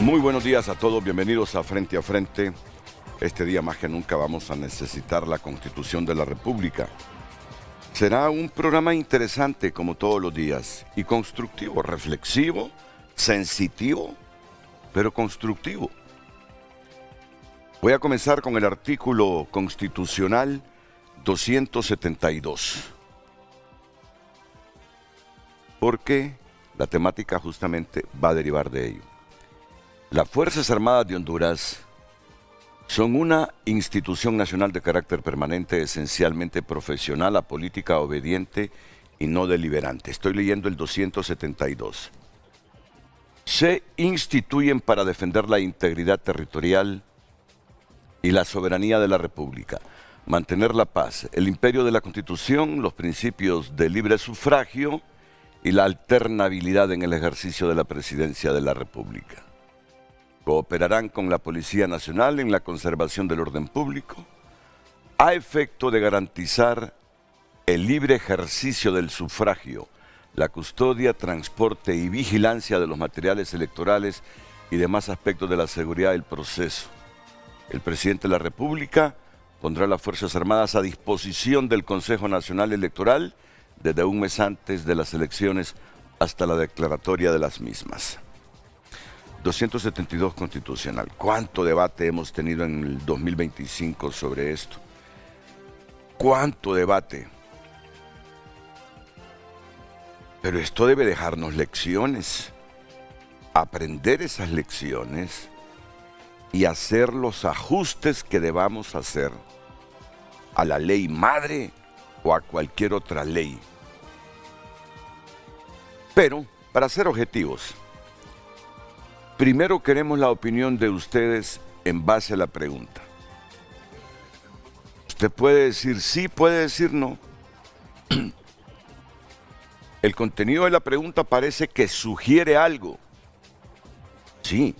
Muy buenos días a todos, bienvenidos a Frente a Frente. Este día más que nunca vamos a necesitar la Constitución de la República. Será un programa interesante como todos los días y constructivo, reflexivo, sensitivo, pero constructivo. Voy a comenzar con el artículo constitucional 272. Porque la temática justamente va a derivar de ello. Las Fuerzas Armadas de Honduras son una institución nacional de carácter permanente, esencialmente profesional, apolítica, obediente y no deliberante. Estoy leyendo el 272. Se instituyen para defender la integridad territorial y la soberanía de la República, mantener la paz, el imperio de la Constitución, los principios de libre sufragio y la alternabilidad en el ejercicio de la presidencia de la República. Cooperarán con la Policía Nacional en la conservación del orden público, a efecto de garantizar el libre ejercicio del sufragio, la custodia, transporte y vigilancia de los materiales electorales y demás aspectos de la seguridad del proceso. El presidente de la República pondrá las Fuerzas Armadas a disposición del Consejo Nacional Electoral desde un mes antes de las elecciones hasta la declaratoria de las mismas. 272 constitucional. ¿Cuánto debate hemos tenido en el 2025 sobre esto? ¿Cuánto debate? Pero esto debe dejarnos lecciones, aprender esas lecciones y hacer los ajustes que debamos hacer a la ley madre o a cualquier otra ley. Pero, para ser objetivos, primero queremos la opinión de ustedes en base a la pregunta. Usted puede decir sí, puede decir no. El contenido de la pregunta parece que sugiere algo. Sí.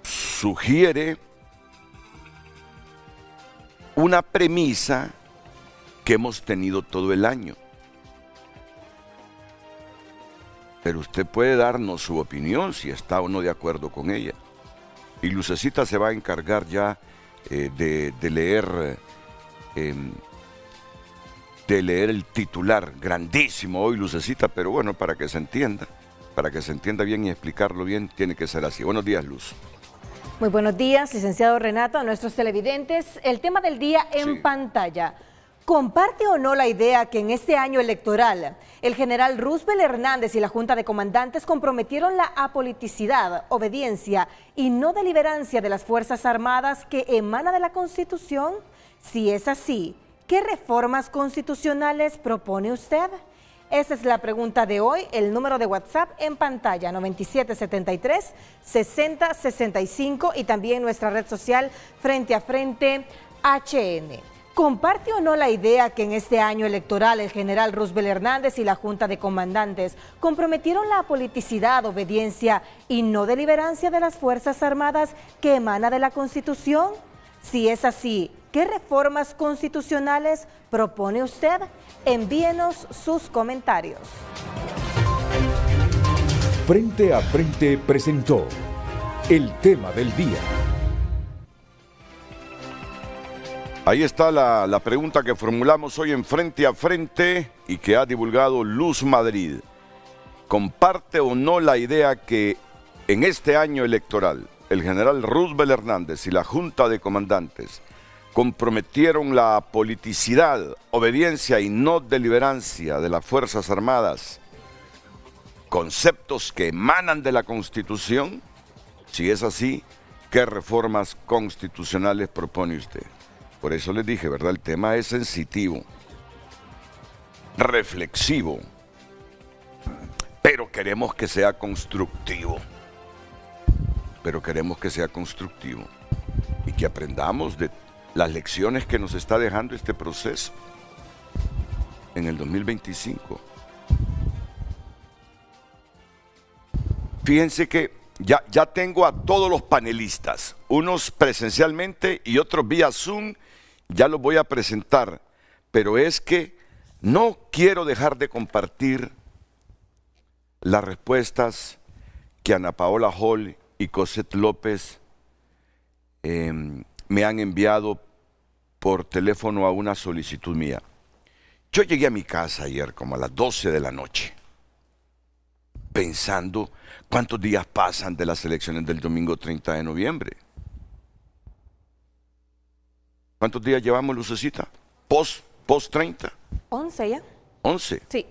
Sugiere una premisa que hemos tenido todo el año. Pero usted puede darnos su opinión si está o no de acuerdo con ella. Y Lucecita se va a encargar ya de leer el titular. Grandísimo hoy, Lucecita, pero bueno, para que se entienda bien y explicarlo bien, tiene que ser así. Buenos días, Luz. Muy buenos días, licenciado Renato, a nuestros televidentes. El tema del día en pantalla. ¿Comparte o no la idea que en este año electoral el general Roosevelt Hernández y la Junta de Comandantes comprometieron la apoliticidad, obediencia y no deliberancia de las Fuerzas Armadas que emana de la Constitución? Si es así, ¿qué reformas constitucionales propone usted? Esa es la pregunta de hoy. El número de WhatsApp en pantalla, 9773-6065, y también nuestra red social Frente a Frente HN. ¿Comparte o no la idea que en este año electoral el general Roosevelt Hernández y la Junta de Comandantes comprometieron la apoliticidad, obediencia y no deliberancia de las Fuerzas Armadas que emana de la Constitución? Si es así, ¿qué reformas constitucionales propone usted? Envíenos sus comentarios. Frente a Frente presentó el tema del día. Ahí está la pregunta que formulamos hoy en Frente a Frente y que ha divulgado Luz Madrid. ¿Comparte o no la idea que en este año electoral el general Roosevelt Hernández y la Junta de Comandantes comprometieron la politicidad, obediencia y no deliberancia de las Fuerzas Armadas, conceptos que emanan de la Constitución? Si es así, ¿qué reformas constitucionales propone usted? Por eso les dije, ¿verdad? El tema es sensitivo, reflexivo, pero queremos que sea constructivo. Y que aprendamos de las lecciones que nos está dejando este proceso en el 2025. Fíjense que ya tengo a todos los panelistas, unos presencialmente y otros vía Zoom. Ya los voy a presentar, pero es que no quiero dejar de compartir las respuestas que Ana Paola Hall y Cosette López me han enviado por teléfono a una solicitud mía. Yo llegué a mi casa ayer como a las 12 de la noche, pensando cuántos días pasan de las elecciones del domingo 30 de noviembre. ¿Cuántos días llevamos, Lucecita? Post 30. 11 ya. 11. Sí.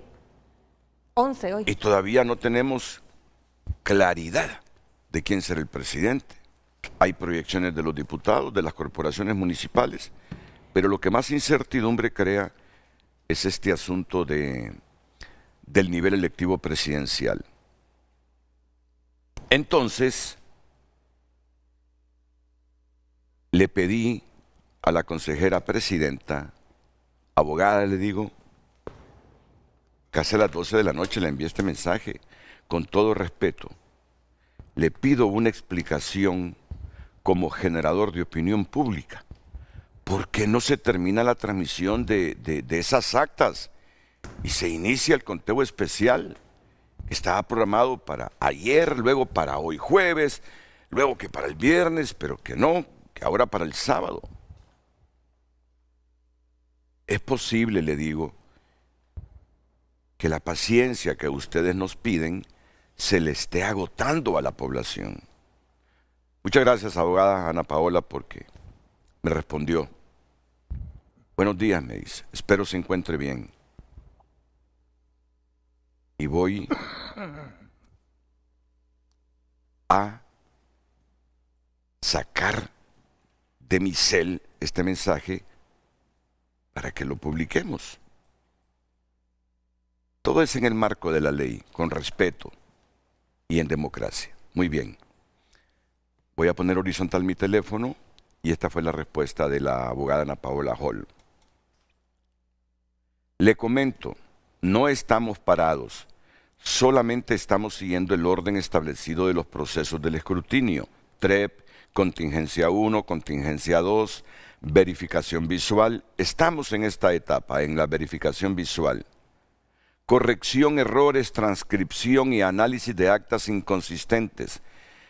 11 hoy. Y todavía no tenemos claridad de quién será el presidente. Hay proyecciones de los diputados, de las corporaciones municipales, pero lo que más incertidumbre crea es este asunto del nivel electivo presidencial. Entonces, le pedí a la consejera presidenta, abogada, le digo, casi a las 12 de la noche le envié este mensaje, con todo respeto, le pido una explicación como generador de opinión pública. ¿Por qué no se termina la transmisión de esas actas y se inicia el conteo especial que estaba programado para ayer, luego para hoy jueves, luego que para el viernes, pero que no, que ahora para el sábado? Es posible, le digo, que la paciencia que ustedes nos piden se le esté agotando a la población. Muchas gracias, abogada Ana Paola, porque me respondió. Buenos días, me dice. Espero se encuentre bien. Y voy a sacar de mi cel este mensaje para que lo publiquemos. Todo es en el marco de la ley, con respeto y en democracia. Muy bien. Voy a poner horizontal mi teléfono y esta fue la respuesta de la abogada Ana Paola Hall. Le comento, no estamos parados, solamente estamos siguiendo el orden establecido de los procesos del escrutinio, TREP, contingencia 1, contingencia 2, verificación visual. Estamos en esta etapa, en la verificación visual. Corrección, errores, transcripción y análisis de actas inconsistentes.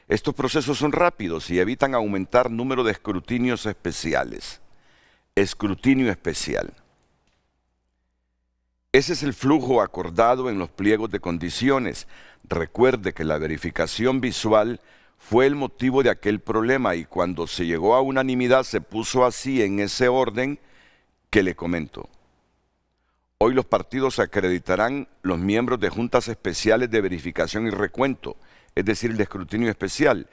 Estos procesos son rápidos y evitan aumentar número de escrutinios especiales. Escrutinio especial. Ese es el flujo acordado en los pliegos de condiciones. Recuerde que la verificación visual fue el motivo de aquel problema y cuando se llegó a unanimidad se puso así en ese orden que le comento. Hoy los partidos acreditarán los miembros de juntas especiales de verificación y recuento, es decir, el de escrutinio especial,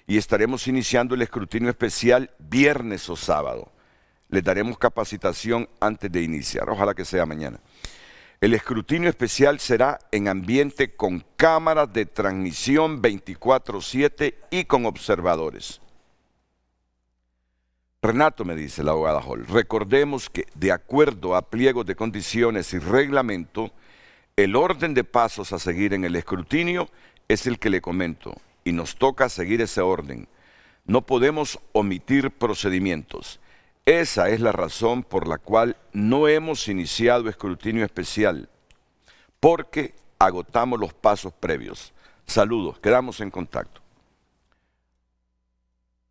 y estaremos iniciando el escrutinio especial viernes o sábado. Les daremos capacitación antes de iniciar, ojalá que sea mañana. El escrutinio especial será en ambiente con cámaras de transmisión 24/7 y con observadores. Renato, me dice la abogada Hall, recordemos que de acuerdo a pliegos de condiciones y reglamento, el orden de pasos a seguir en el escrutinio es el que le comento y nos toca seguir ese orden. No podemos omitir procedimientos. Esa es la razón por la cual no hemos iniciado escrutinio especial, porque agotamos los pasos previos. Saludos, quedamos en contacto.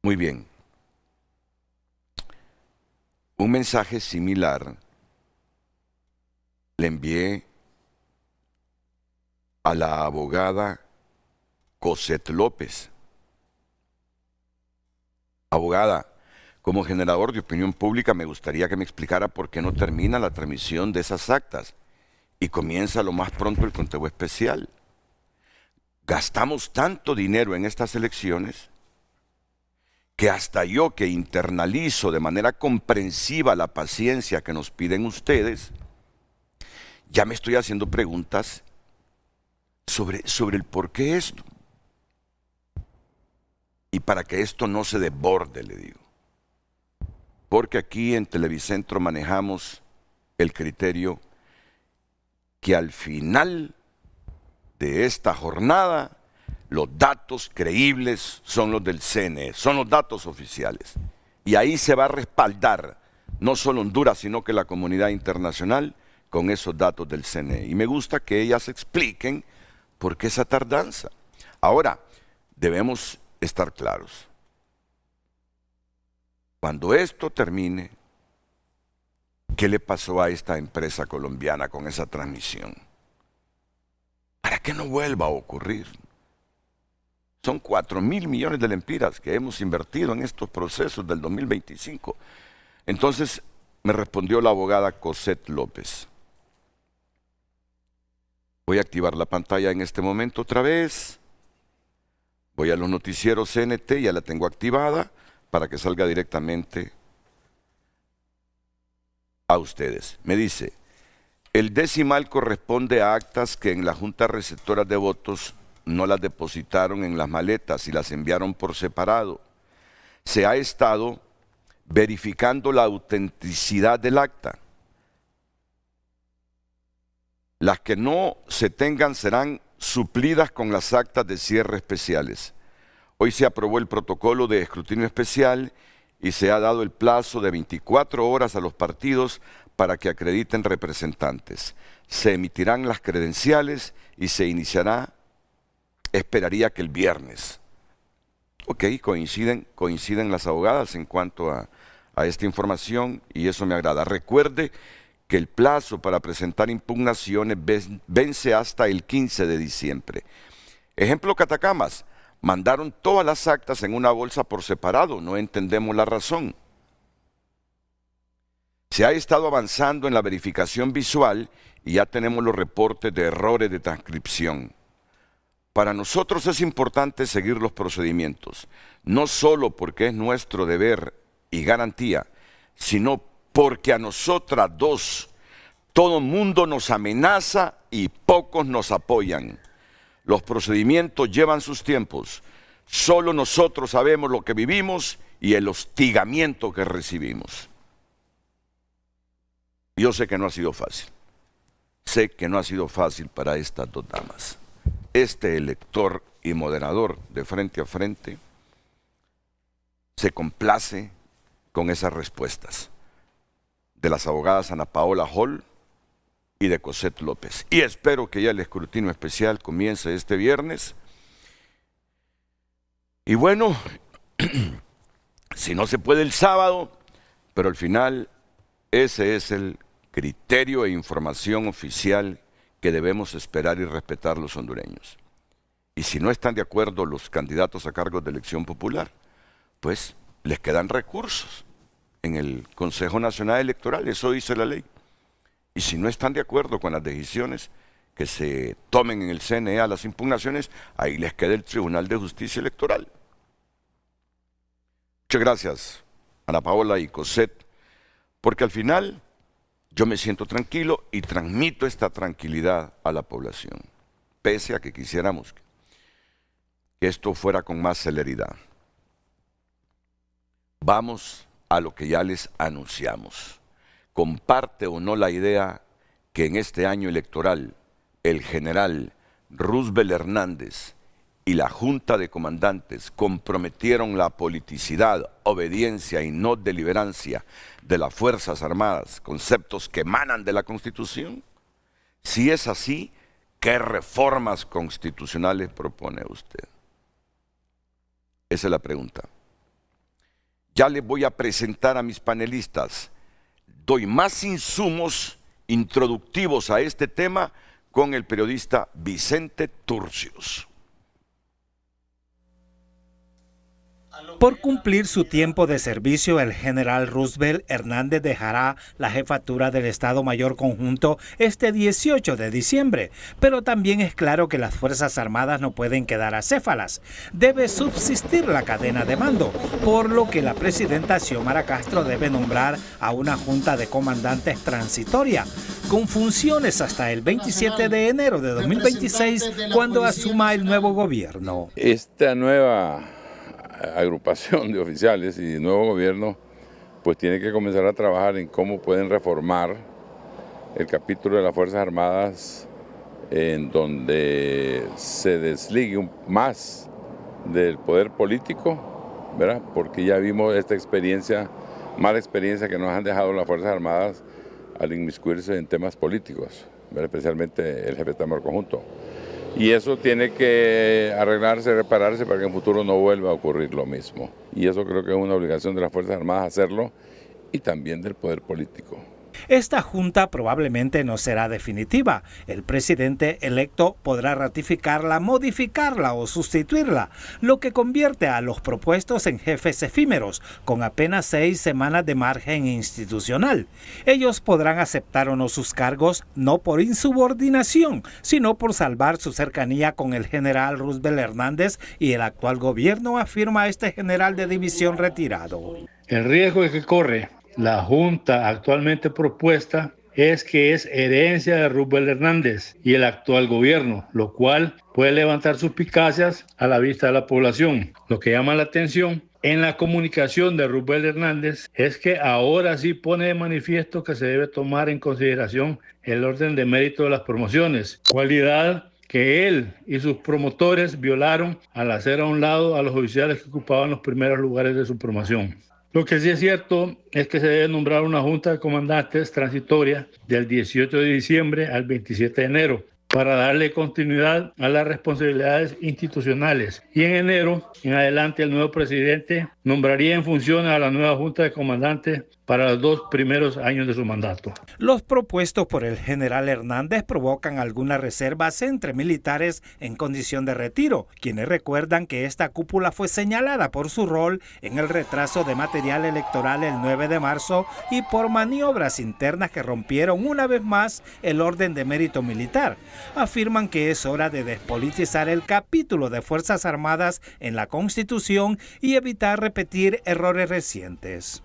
Muy bien. Un mensaje similar le envié a la abogada Cosette López. Abogada, como generador de opinión pública me gustaría que me explicara por qué no termina la transmisión de esas actas y comienza lo más pronto el conteo especial. Gastamos tanto dinero en estas elecciones que hasta yo, que internalizo de manera comprensiva la paciencia que nos piden ustedes, ya me estoy haciendo preguntas sobre el por qué esto. Y para que esto no se desborde, le digo. Porque aquí en Televicentro manejamos el criterio que al final de esta jornada los datos creíbles son los del CNE, son los datos oficiales. Y ahí se va a respaldar no solo Honduras, sino que la comunidad internacional con esos datos del CNE. Y me gusta que ellas expliquen ¿Por qué esa tardanza? Ahora, debemos estar claros. Cuando esto termine, ¿qué le pasó a esta empresa colombiana con esa transmisión? Para que no vuelva a ocurrir. Son 4.000 millones de lempiras que hemos invertido en estos procesos del 2025. Entonces me respondió la abogada Cosette López. Voy a activar la pantalla en este momento otra vez. Voy a los noticieros CNT, ya la tengo activada para que salga directamente a ustedes. Me dice, el decimal corresponde a actas que en la Junta Receptora de Votos no las depositaron en las maletas y las enviaron por separado. Se ha estado verificando la autenticidad del acta. Las que no se tengan serán suplidas con las actas de cierre especiales. Hoy se aprobó el protocolo de escrutinio especial y se ha dado el plazo de 24 horas a los partidos para que acrediten representantes. Se emitirán las credenciales y se iniciará, esperaría que el viernes. Ok, coinciden las abogadas en cuanto a esta información y eso me agrada. Recuerde que el plazo para presentar impugnaciones vence hasta el 15 de diciembre. Ejemplo, Catacamas, mandaron todas las actas en una bolsa por separado, no entendemos la razón. Se ha estado avanzando en la verificación visual y ya tenemos los reportes de errores de transcripción. Para nosotros es importante seguir los procedimientos, no solo porque es nuestro deber y garantía, sino porque a nosotras dos todo mundo nos amenaza y pocos nos apoyan. Los procedimientos llevan sus tiempos. Solo nosotros sabemos lo que vivimos y el hostigamiento que recibimos. Yo sé que no ha sido fácil. Sé que no ha sido fácil para estas dos damas. Este elector y moderador de Frente a Frente se complace con esas respuestas de las abogadas Ana Paola Hall y de Cosette López. Y espero que ya el escrutinio especial comience este viernes. Y bueno, si no se puede el sábado, pero al final ese es el criterio e información oficial que debemos esperar y respetar los hondureños. Y si no están de acuerdo los candidatos a cargos de elección popular, pues les quedan recursos en el Consejo Nacional Electoral, eso dice la ley. Y si no están de acuerdo con las decisiones que se tomen en el CNE a las impugnaciones, ahí les queda el Tribunal de Justicia Electoral. Muchas gracias, Ana Paola y Cosette, porque al final yo me siento tranquilo y transmito esta tranquilidad a la población, pese a que quisiéramos que esto fuera con más celeridad. Vamos a lo que ya les anunciamos. ¿Comparte o no la idea que en este año electoral el general Roosevelt Hernández y la Junta de Comandantes comprometieron la politicidad, obediencia y no deliberancia de las Fuerzas Armadas, conceptos que emanan de la Constitución? Si es así, ¿qué reformas constitucionales propone usted? Esa es la pregunta. Ya les voy a presentar a mis panelistas. Doy más insumos introductivos a este tema con el periodista Vicente Turcios. Por cumplir su tiempo de servicio, el general Roosevelt Hernández dejará la jefatura del Estado Mayor Conjunto este 18 de diciembre. Pero también es claro que las Fuerzas Armadas no pueden quedar acéfalas. Debe subsistir la cadena de mando, por lo que la presidenta Xiomara Castro debe nombrar a una junta de comandantes transitoria, con funciones hasta el 27 de enero de 2026, cuando asuma el nuevo gobierno. Esta nueva agrupación de oficiales y nuevo gobierno pues tiene que comenzar a trabajar en cómo pueden reformar el capítulo de las Fuerzas Armadas, en donde se desligue más del poder político, ¿verdad? Porque ya vimos esta experiencia, mala experiencia que nos han dejado las Fuerzas Armadas al inmiscuirse en temas políticos, ¿verdad? Especialmente el jefe de Estado Mayor Conjunto. Y eso tiene que arreglarse, repararse para que en futuro no vuelva a ocurrir lo mismo. Y eso creo que es una obligación de las Fuerzas Armadas hacerlo y también del poder político. Esta junta probablemente no será definitiva. El presidente electo podrá ratificarla, modificarla o sustituirla, lo que convierte a los propuestos en jefes efímeros, con apenas 6 semanas de margen institucional. Ellos podrán aceptar o no sus cargos, no por insubordinación, sino por salvar su cercanía con el general Roosevelt Hernández y el actual gobierno, afirma este general de división retirado. El riesgo que corre la junta actualmente propuesta es que es herencia de Roosevelt Hernández y el actual gobierno, lo cual puede levantar suspicacias a la vista de la población. Lo que llama la atención en la comunicación de Roosevelt Hernández es que ahora sí pone de manifiesto que se debe tomar en consideración el orden de mérito de las promociones, cualidad que él y sus promotores violaron al hacer a un lado a los oficiales que ocupaban los primeros lugares de su promoción. Lo que sí es cierto es que se debe nombrar una junta de comandantes transitoria del 18 de diciembre al 27 de enero para darle continuidad a las responsabilidades institucionales. Y en enero, en adelante, el nuevo presidente nombraría en función a la nueva junta de comandantes para los 2 primeros años de su mandato. Los propuestos por el general Hernández provocan algunas reservas entre militares en condición de retiro, quienes recuerdan que esta cúpula fue señalada por su rol en el retraso de material electoral el 9 de marzo y por maniobras internas que rompieron una vez más el orden de mérito militar. Afirman que es hora de despolitizar el capítulo de Fuerzas Armadas en la Constitución y evitar repetir errores recientes.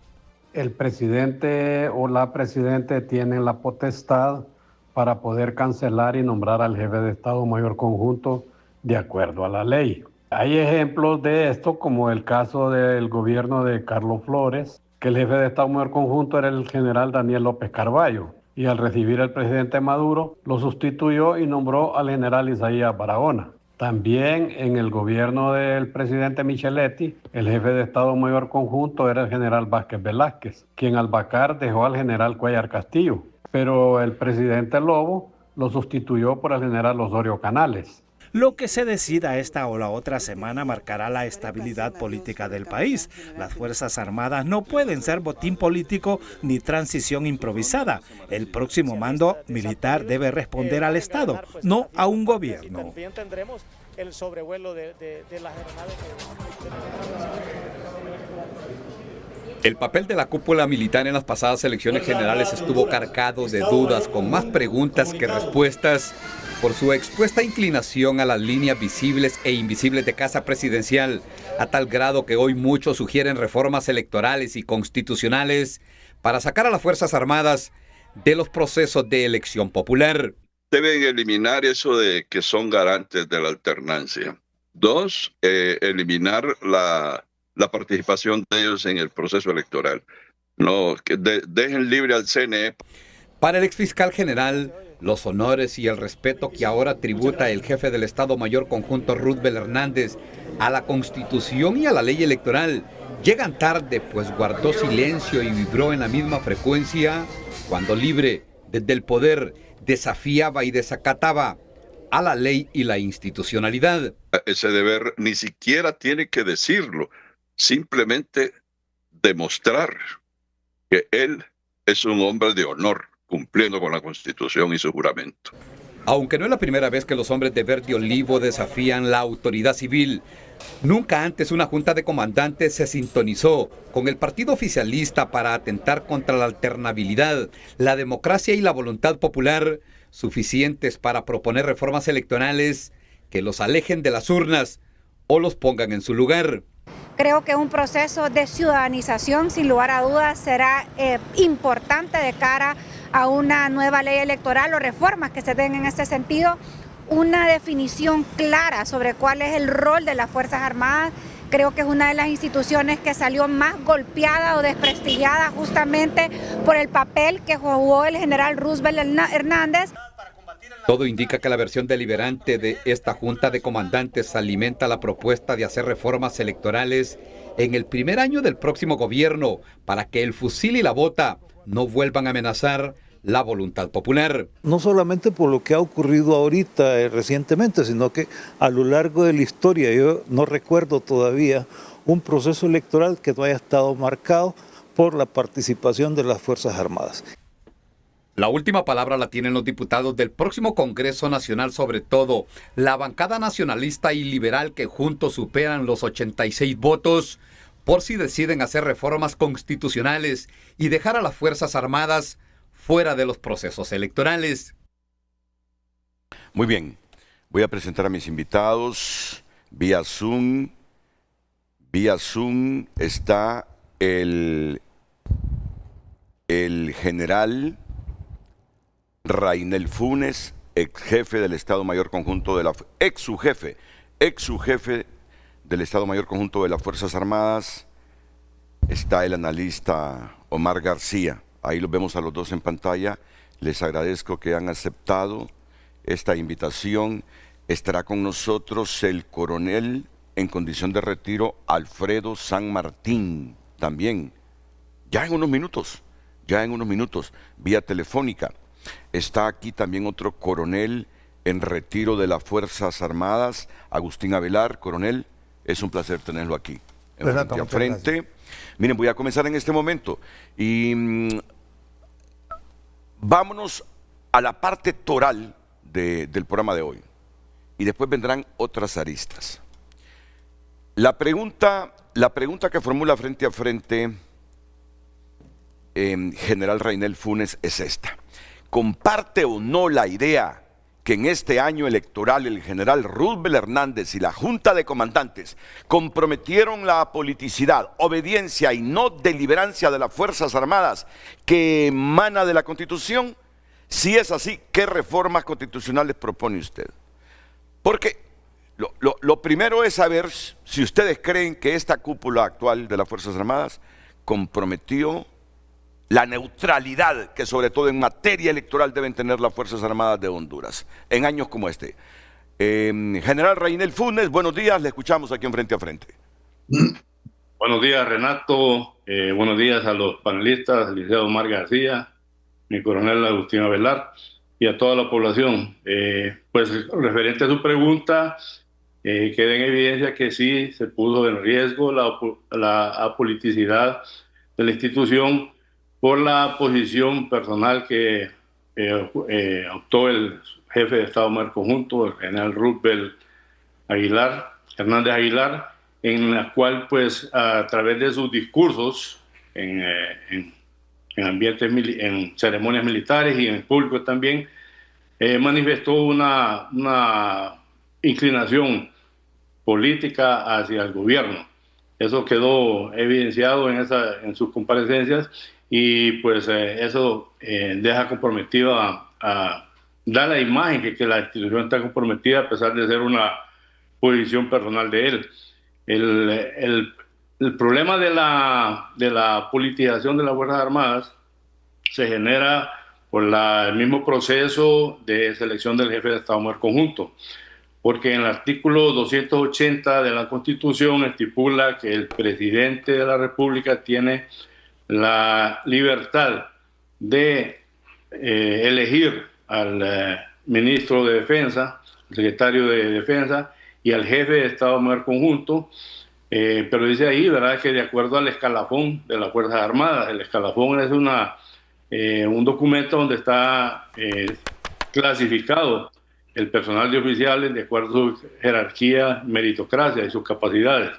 El presidente o la presidenta tienen la potestad para poder cancelar y nombrar al jefe de Estado Mayor Conjunto de acuerdo a la ley. Hay ejemplos de esto, como el caso del gobierno de Carlos Flores, que el jefe de Estado Mayor Conjunto era el general Daniel López Carballo, y al recibir el presidente Maduro, lo sustituyó y nombró al general Isaías Barahona. También en el gobierno del presidente Micheletti, el jefe de Estado Mayor Conjunto era el general Vázquez Velázquez, quien al vacar dejó al general Cuellar Castillo, pero el presidente Lobo lo sustituyó por el general Osorio Canales. Lo que se decida esta o la otra semana marcará la estabilidad política del país. Las Fuerzas Armadas no pueden ser botín político ni transición improvisada. El próximo mando militar debe responder al Estado, no a un gobierno. También tendremos el sobrevuelo de las aeronaves. El papel de la cúpula militar en las pasadas elecciones generales estuvo cargado de dudas, con más preguntas que respuestas, por su expuesta inclinación a las líneas visibles e invisibles de casa presidencial, a tal grado que hoy muchos sugieren reformas electorales y constitucionales para sacar a las Fuerzas Armadas de los procesos de elección popular. Deben eliminar eso de que son garantes de la alternancia. 2, eliminar la participación de ellos en el proceso electoral. No, que dejen libre al CNE. Para el exfiscal general, los honores y el respeto que ahora tributa el jefe del Estado Mayor Conjunto Roosevelt Hernández a la Constitución y a la ley electoral llegan tarde, pues guardó silencio y vibró en la misma frecuencia cuando libre desde el poder desafiaba y desacataba a la ley y la institucionalidad. Ese deber ni siquiera tiene que decirlo, simplemente demostrar que él es un hombre de honor, cumpliendo con la Constitución y su juramento. Aunque no es la primera vez que los hombres de verde olivo desafían la autoridad civil, nunca antes una junta de comandantes se sintonizó con el partido oficialista para atentar contra la alternabilidad, la democracia y la voluntad popular, suficientes para proponer reformas electorales que los alejen de las urnas o los pongan en su lugar. Creo que un proceso de ciudadanización, sin lugar a dudas, será importante de cara a una nueva ley electoral o reformas que se den en este sentido, una definición clara sobre cuál es el rol de las Fuerzas Armadas. Creo que es una de las instituciones que salió más golpeada o desprestigiada justamente por el papel que jugó el general Roosevelt Hernández. Todo indica que la versión deliberante de esta junta de comandantes alimenta la propuesta de hacer reformas electorales en el primer año del próximo gobierno para que el fusil y la bota no vuelvan a amenazar la voluntad popular. No solamente por lo que ha ocurrido ahorita recientemente, sino que a lo largo de la historia, yo no recuerdo todavía un proceso electoral que no haya estado marcado por la participación de las Fuerzas Armadas. La última palabra la tienen los diputados del próximo Congreso Nacional, sobre todo la bancada nacionalista y liberal, que juntos superan los 86 votos, por si deciden hacer reformas constitucionales y dejar a las Fuerzas Armadas fuera de los procesos electorales. Muy bien, voy a presentar a mis invitados vía Zoom. Vía Zoom está el general Rainel Funes, ex jefe del Estado Mayor Conjunto de la ex subjefe del Estado Mayor Conjunto de las Fuerzas Armadas. Está el analista Omar García. Ahí los vemos a los dos en pantalla. Les agradezco que han aceptado esta invitación. Estará con nosotros el coronel en condición de retiro Alfredo San Martín, también, ya en unos minutos, vía telefónica. Está aquí también otro coronel en retiro de las Fuerzas Armadas, Agustín Avelar. Coronel, es un placer tenerlo aquí, frente a frente. Miren, voy a comenzar en este momento y vámonos a la parte toral del programa de hoy y después vendrán otras aristas. La pregunta que formula frente a frente general Rainel Funes es esta: ¿comparte o no la idea que en este año electoral el general Roosevelt Hernández y la Junta de Comandantes comprometieron la politicidad, obediencia y no deliberancia de las Fuerzas Armadas que emana de la Constitución? Si es así, ¿qué reformas constitucionales propone usted? Porque lo primero es saber si ustedes creen que esta cúpula actual de las Fuerzas Armadas comprometió la neutralidad que sobre todo en materia electoral deben tener las Fuerzas Armadas de Honduras en años como este. General Rainel Funes, buenos días, le escuchamos aquí en Frente a Frente. Buenos días, Renato, buenos días a los panelistas, al licenciado Omar García, mi coronel Agustín Avelar y a toda la población. Pues referente a su pregunta, queda en evidencia que sí se puso en riesgo la apoliticidad de la institución por la posición personal que optó el jefe de Estado Mayor Conjunto, el general Roosevelt Hernández Aguilar, en la cual pues a través de sus discursos en ceremonias militares y en público también, manifestó una inclinación política hacia el gobierno. Eso quedó evidenciado en sus comparecencias y pues eso deja comprometido a dar la imagen que la institución está comprometida a pesar de ser una posición personal de él. El problema de la politización de las Fuerzas Armadas se genera por el mismo proceso de selección del jefe de Estado Mayor Conjunto, porque en el artículo 280 de la Constitución estipula que el presidente de la República tiene la libertad de elegir al ministro de Defensa, al secretario de Defensa y al jefe de Estado Mayor Conjunto, pero dice ahí, ¿verdad?, que de acuerdo al escalafón de las Fuerzas Armadas. El escalafón es un documento donde está clasificado el personal de oficiales de acuerdo a su jerarquía, meritocracia y sus capacidades.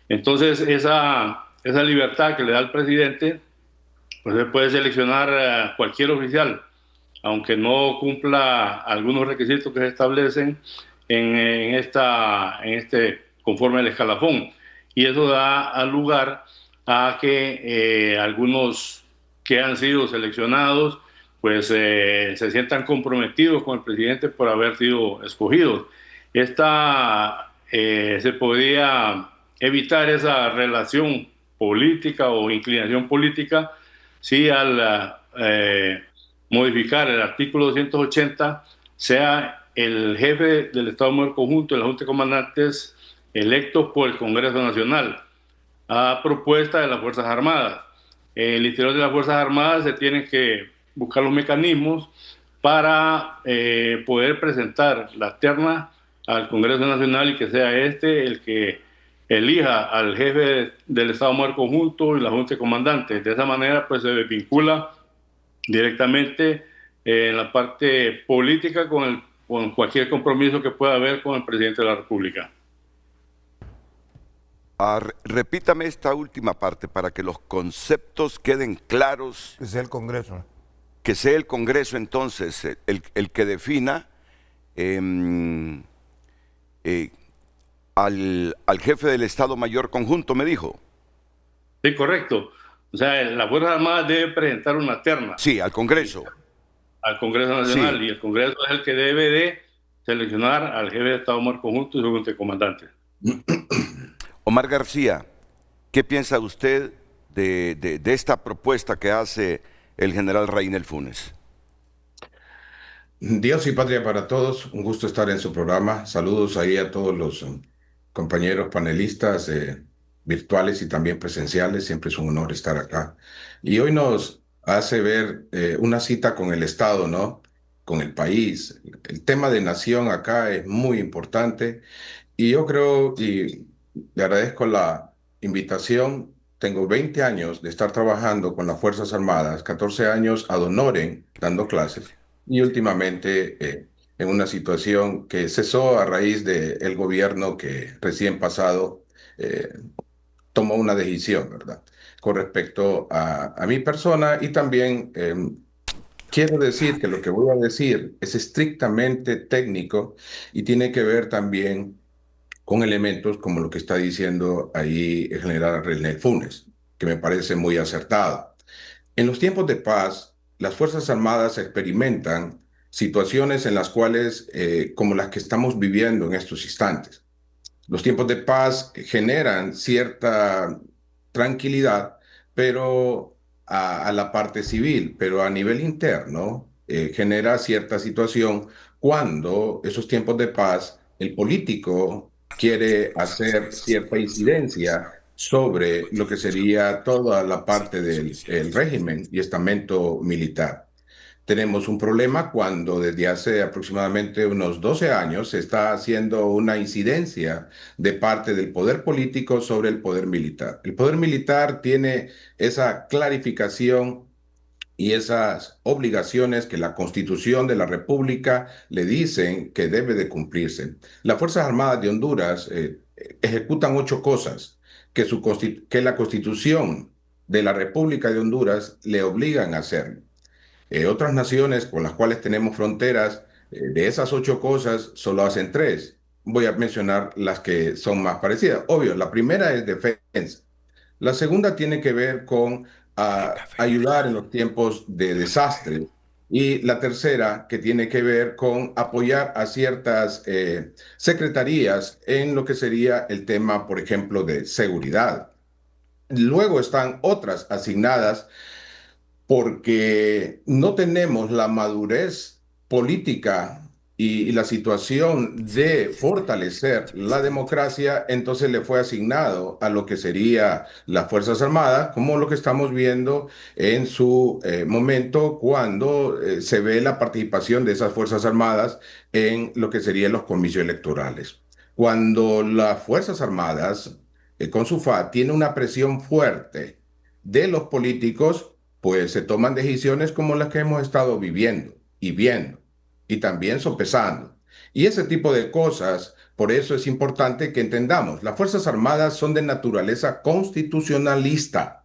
Entonces, esa libertad que le da el presidente, pues se puede seleccionar a cualquier oficial, aunque no cumpla algunos requisitos que se establecen conforme al escalafón. Y eso da lugar a que algunos que han sido seleccionados pues se sientan comprometidos con el presidente por haber sido escogidos. Se podría evitar esa relación política o inclinación política si al modificar el artículo 280 sea el jefe del Estado Mayor Conjunto de la Junta de Comandantes electo por el Congreso Nacional a propuesta de las Fuerzas Armadas. El interior de las Fuerzas Armadas se tienen que buscar los mecanismos para poder presentar la terna al Congreso Nacional y que sea este el que elija al jefe del Estado Mayor Conjunto y la Junta de Comandantes. De esa manera, pues se desvincula directamente en la parte política con cualquier compromiso que pueda haber con el presidente de la República. Repítame esta última parte para que los conceptos queden claros. Que sea el Congreso. Que sea el Congreso entonces el que defina al jefe del Estado Mayor Conjunto, me dijo. Sí, correcto. O sea, la Fuerza Armada debe presentar una terna. Sí, al Congreso. Al Congreso Nacional, sí. Y el Congreso es el que debe de seleccionar al jefe de Estado Mayor Conjunto y su Junta de Comandantes. Omar García, ¿qué piensa usted de esta propuesta que hace el general Rainel Funes? Dios y patria para todos, un gusto estar en su programa. Saludos ahí a todos los compañeros panelistas virtuales y también presenciales. Siempre es un honor estar acá. Y hoy nos hace ver una cita con el Estado, ¿no? Con el país. El tema de nación acá es muy importante y yo creo, y le agradezco la invitación. Tengo 20 años de estar trabajando con las Fuerzas Armadas, 14 años ad honorem dando clases. Y últimamente en una situación que cesó a raíz del gobierno que recién pasado tomó una decisión, ¿verdad? Con respecto a mi persona y también quiero decir que lo que voy a decir es estrictamente técnico y tiene que ver también con elementos como lo que está diciendo ahí el general Rainel Funes, que me parece muy acertado. En los tiempos de paz, las Fuerzas Armadas experimentan situaciones en las cuales, como las que estamos viviendo en estos instantes. Los tiempos de paz generan cierta tranquilidad, pero a la parte civil, pero a nivel interno genera cierta situación cuando esos tiempos de paz, el político quiere hacer cierta incidencia sobre lo que sería toda la parte del régimen y estamento militar. Tenemos un problema cuando desde hace aproximadamente unos 12 años se está haciendo una incidencia de parte del poder político sobre el poder militar. El poder militar tiene esa clarificación y esas obligaciones que la Constitución de la República le dicen que debe de cumplirse. Las Fuerzas Armadas de Honduras ejecutan 8 cosas que la Constitución de la República de Honduras le obligan a hacer. Otras naciones con las cuales tenemos fronteras, de esas 8 cosas, solo hacen 3. Voy a mencionar las que son más parecidas. Obvio, la primera es defensa. La segunda tiene que ver con ayudar en los tiempos de desastre. Y la tercera, que tiene que ver con apoyar a ciertas secretarías en lo que sería el tema, por ejemplo, de seguridad. Luego están otras asignadas porque no tenemos la madurez política y la situación de fortalecer la democracia, entonces le fue asignado a lo que sería las Fuerzas Armadas, como lo que estamos viendo en su momento cuando se ve la participación de esas Fuerzas Armadas en lo que serían los comicios electorales. Cuando las Fuerzas Armadas, con su FA, tiene una presión fuerte de los políticos, pues se toman decisiones como las que hemos estado viviendo y viendo y también sopesando. Y ese tipo de cosas, por eso es importante que entendamos, las Fuerzas Armadas son de naturaleza constitucionalista.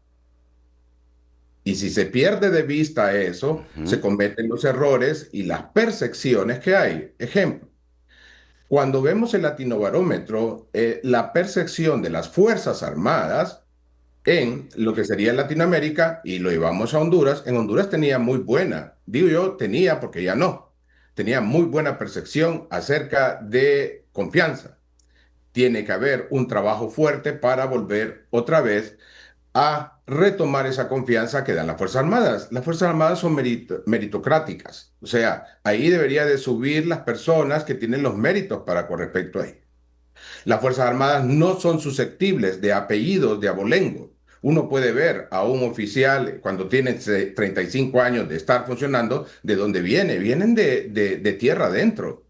Y si se pierde de vista eso, se cometen los errores y las percepciones que hay. Ejemplo, cuando vemos el Latinobarómetro, la percepción de las Fuerzas Armadas en lo que sería Latinoamérica, y lo llevamos a Honduras, en Honduras tenía muy buena, digo yo tenía porque ya no, tenía muy buena percepción acerca de confianza. Tiene que haber un trabajo fuerte para volver otra vez a retomar esa confianza que dan las Fuerzas Armadas. Las Fuerzas Armadas son meritocráticas, o sea, ahí debería de subir las personas que tienen los méritos para con respecto a ahí. Las Fuerzas Armadas no son susceptibles de apellidos de abolengo. uno puede ver a un oficial cuando tiene 35 años de estar funcionando, ¿de dónde viene? Vienen de tierra adentro.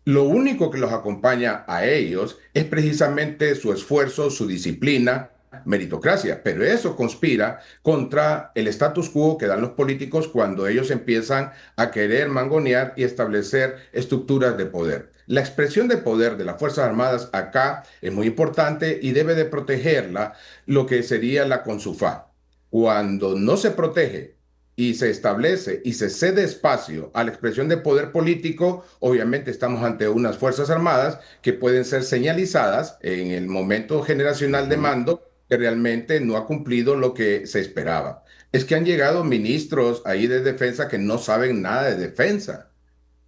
Lo único que los acompaña a ellos es precisamente su esfuerzo, su disciplina, meritocracia, pero eso conspira contra el status quo que dan los políticos cuando ellos empiezan a querer mangonear y establecer estructuras de poder. La expresión de poder de las Fuerzas Armadas acá es muy importante y debe de protegerla lo que sería la CONSUFA. Cuando no se protege y se establece y se cede espacio a la expresión de poder político, obviamente estamos ante unas Fuerzas Armadas que pueden ser señalizadas en el momento generacional de mando que realmente no ha cumplido lo que se esperaba. Es que han llegado ministros ahí de defensa que no saben nada de defensa.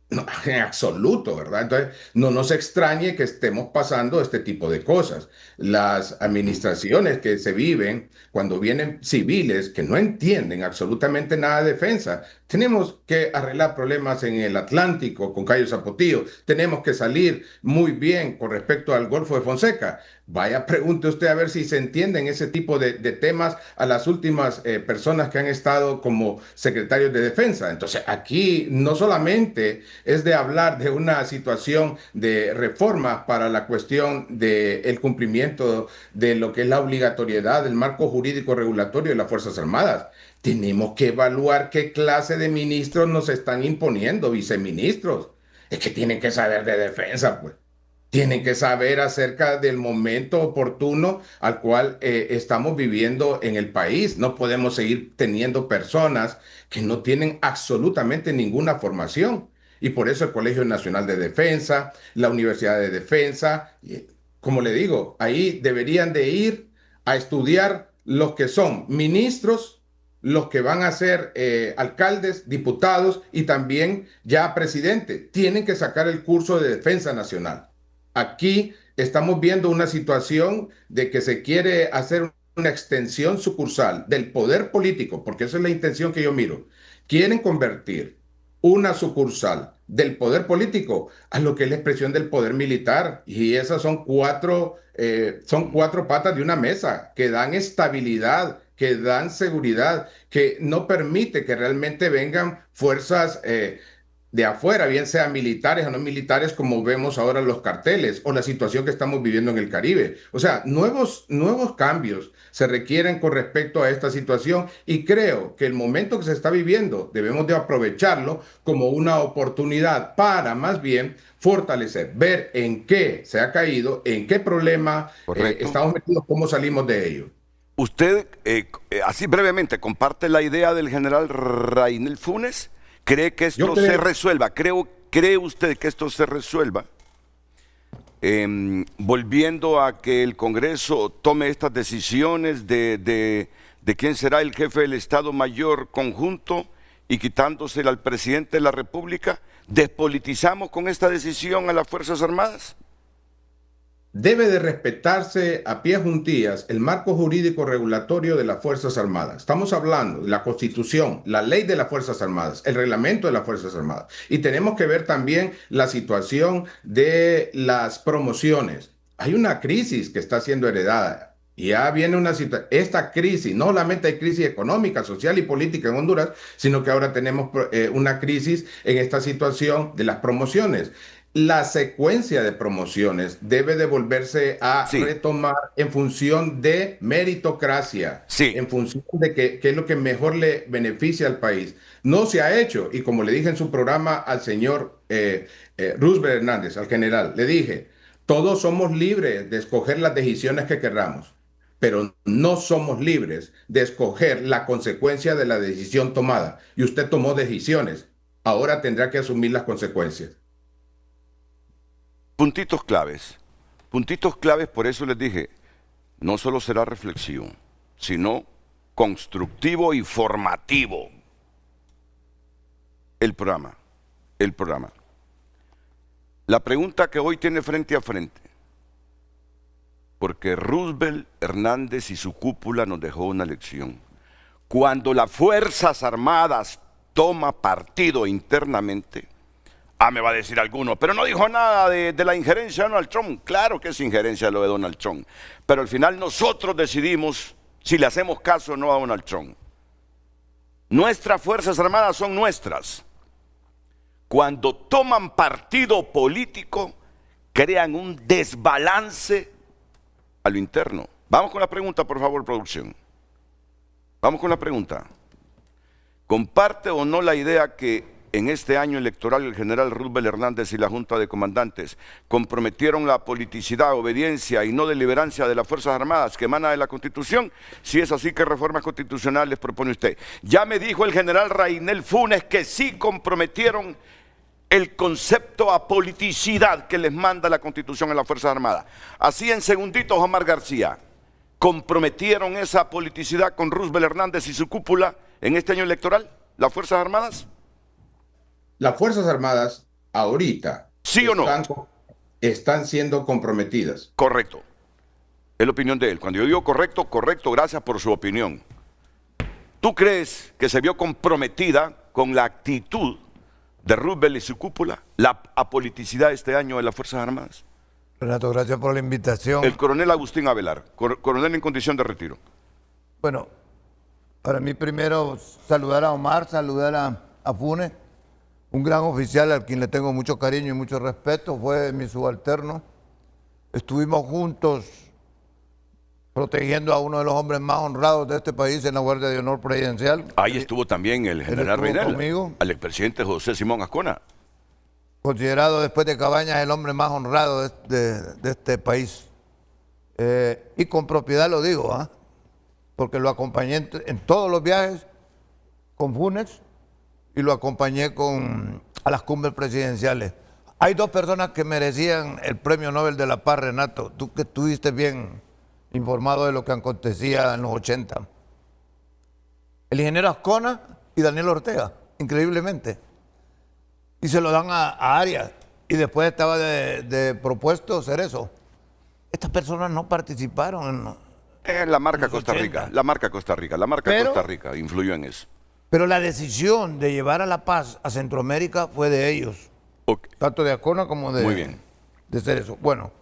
No, en absoluto, ¿verdad? Entonces, no nos extrañe que estemos pasando este tipo de cosas. Las administraciones que se viven cuando vienen civiles que no entienden absolutamente nada de defensa. Tenemos que arreglar problemas en el Atlántico con Cayo Zapotillo. Tenemos que salir muy bien con respecto al Golfo de Fonseca. Vaya, pregunte usted a ver si se entienden ese tipo de temas a las últimas personas que han estado como secretarios de defensa. Entonces, aquí no solamente es de hablar de una situación de reforma para la cuestión del cumplimiento de lo que es la obligatoriedad del marco jurídico regulatorio de las Fuerzas Armadas. Tenemos que evaluar qué clase de ministros nos están imponiendo, viceministros. Es que tienen que saber de defensa, pues. Tienen que saber acerca del momento oportuno al cual estamos viviendo en el país. No podemos seguir teniendo personas que no tienen absolutamente ninguna formación. Y por eso el Colegio Nacional de Defensa, la Universidad de Defensa, como le digo, ahí deberían de ir a estudiar los que son ministros, los que van a ser alcaldes, diputados y también ya presidente. Tienen que sacar el curso de defensa nacional. Aquí estamos viendo una situación de que se quiere hacer una extensión sucursal del poder político, porque esa es la intención que yo miro. Quieren convertir una sucursal del poder político a lo que es la expresión del poder militar, y esas son cuatro patas de una mesa que dan estabilidad, que dan seguridad, que no permite que realmente vengan fuerzas de afuera, bien sean militares o no militares, como vemos ahora los carteles o la situación que estamos viviendo en el Caribe. O sea, nuevos cambios se requieren con respecto a esta situación, y creo que el momento que se está viviendo debemos de aprovecharlo como una oportunidad para más bien fortalecer, ver en qué se ha caído, en qué problema estamos metidos, cómo salimos de ello. Usted, así brevemente, comparte la idea del general Rainel Funes. ¿Cree que esto se resuelva? ¿Cree usted que esto se resuelva volviendo a que el Congreso tome estas decisiones de quién será el jefe del Estado Mayor Conjunto y quitándosela al presidente de la República? ¿Despolitizamos con esta decisión a las Fuerzas Armadas? Debe de respetarse a pie juntillas el marco jurídico regulatorio de las Fuerzas Armadas. Estamos hablando de la Constitución, la ley de las Fuerzas Armadas, el reglamento de las Fuerzas Armadas. Y tenemos que ver también la situación de las promociones. Hay una crisis que está siendo heredada. Y ya viene esta crisis, no solamente hay crisis económica, social y política en Honduras, sino que ahora tenemos una crisis en esta situación de las promociones. La secuencia de promociones debe de volverse a retomar en función de meritocracia, en función de qué es lo que mejor le beneficia al país. No se ha hecho, y como le dije en su programa al señor Roosevelt Hernández, al general, le dije, todos somos libres de escoger las decisiones que querramos, pero no somos libres de escoger la consecuencia de la decisión tomada. Y usted tomó decisiones, ahora tendrá que asumir las consecuencias. Puntitos claves, por eso les dije, no solo será reflexión, sino constructivo y formativo. El programa. La pregunta que hoy tiene frente a frente, porque Roosevelt Hernández y su cúpula nos dejó una lección. Cuando las Fuerzas Armadas toma partido internamente, me va a decir alguno, pero no dijo nada de la injerencia de Donald Trump. Claro que es injerencia lo de Donald Trump, pero al final nosotros decidimos si le hacemos caso o no a Donald Trump. Nuestras Fuerzas Armadas son nuestras. Cuando toman partido político, crean un desbalance a lo interno. Vamos con la pregunta, por favor, producción. Vamos con la pregunta. ¿Comparte o no la idea que en este año electoral el general Roosevelt Hernández y la Junta de Comandantes comprometieron la politicidad, obediencia y no deliberancia de las Fuerzas Armadas que emana de la Constitución? Si es así, ¿qué reformas constitucionales propone usted? Ya me dijo el general Rainel Funes que sí comprometieron el concepto a politicidad que les manda la Constitución a las Fuerzas Armadas. Así en segunditos, Omar García, ¿comprometieron esa politicidad con Roosevelt Hernández y su cúpula en este año electoral, las Fuerzas Armadas? Las Fuerzas Armadas ahorita ¿sí o no? Están siendo comprometidas. Correcto. Es la opinión de él. Cuando yo digo correcto, correcto, gracias por su opinión. ¿Tú crees que se vio comprometida con la actitud de Roosevelt y su cúpula, la apoliticidad este año de las Fuerzas Armadas? Renato, gracias por la invitación. El coronel Agustín Avelar, coronel en condición de retiro. Bueno, para mí primero saludar a Omar, saludar a Funes, un gran oficial al quien le tengo mucho cariño y mucho respeto, fue mi subalterno. Estuvimos juntos protegiendo a uno de los hombres más honrados de este país en la Guardia de Honor Presidencial. Ahí estuvo también el general Rainel, al expresidente José Simón Ascona. Considerado después de Cabañas el hombre más honrado de este país. Y con propiedad lo digo, porque lo acompañé en todos los viajes con Funes y lo acompañé a las cumbres presidenciales. Hay dos personas que merecían el Premio Nobel de la Paz, Renato, tú que estuviste bien informado de lo que acontecía en los 80. El ingeniero Ascona y Daniel Ortega, increíblemente. Y se lo dan a Arias. Y después estaba de propuesto Cerezo. Estas personas no participaron en la marca Costa Rica. La marca Costa Rica. La marca Costa Rica influyó en eso. Pero la decisión de llevar a la paz a Centroamérica fue de ellos. Okay. Tanto de Ascona como de, muy bien, de Cerezo. Bueno,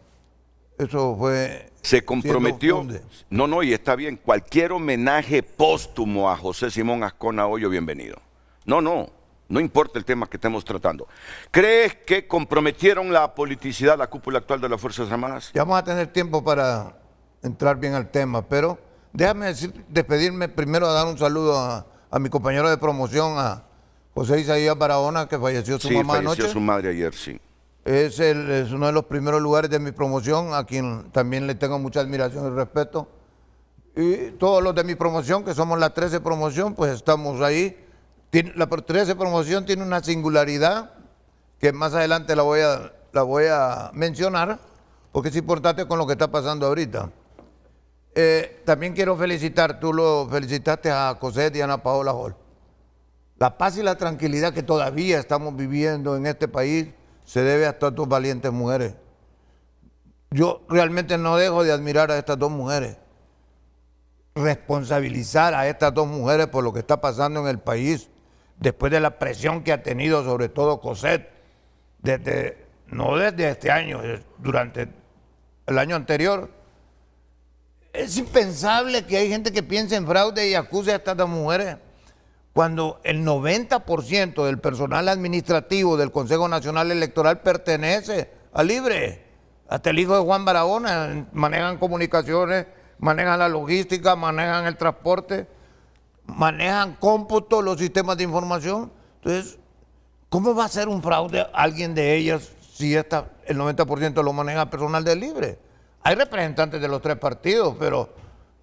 eso fue... Se comprometió. No, y está bien. Cualquier homenaje póstumo a José Simón Ascona Hoyo, bienvenido. No importa el tema que estemos tratando. ¿Crees que comprometieron la politicidad, la cúpula actual de las Fuerzas Armadas? Ya vamos a tener tiempo para entrar bien al tema, pero déjame despedirme primero a dar un saludo a mi compañero de promoción, a José Isaías Barahona, que falleció su mamá anoche. Sí, falleció su madre ayer, sí. Es uno de los primeros lugares de mi promoción, a quien también le tengo mucha admiración y respeto. Y todos los de mi promoción, que somos la 13 promoción, pues estamos ahí. La 13 promoción tiene una singularidad que más adelante la voy a mencionar, porque es importante con lo que está pasando ahorita. También quiero felicitar, tú lo felicitaste a Cosette y a Ana Paola Hall. La paz y la tranquilidad que todavía estamos viviendo en este país se debe a estas dos valientes mujeres. Yo realmente no dejo de admirar a estas dos mujeres. Responsabilizar a estas dos mujeres por lo que está pasando en el país, después de la presión que ha tenido sobre todo Cosette, no desde este año, durante el año anterior. Es impensable que hay gente que piense en fraude y acuse a estas dos mujeres cuando el 90% del personal administrativo del Consejo Nacional Electoral pertenece a Libre. Hasta el hijo de Juan Barahona manejan comunicaciones, manejan la logística, manejan el transporte, manejan cómputo, los sistemas de información. Entonces, ¿cómo va a ser un fraude alguien de ellas si el 90% lo maneja personal de Libre? Hay representantes de los tres partidos, pero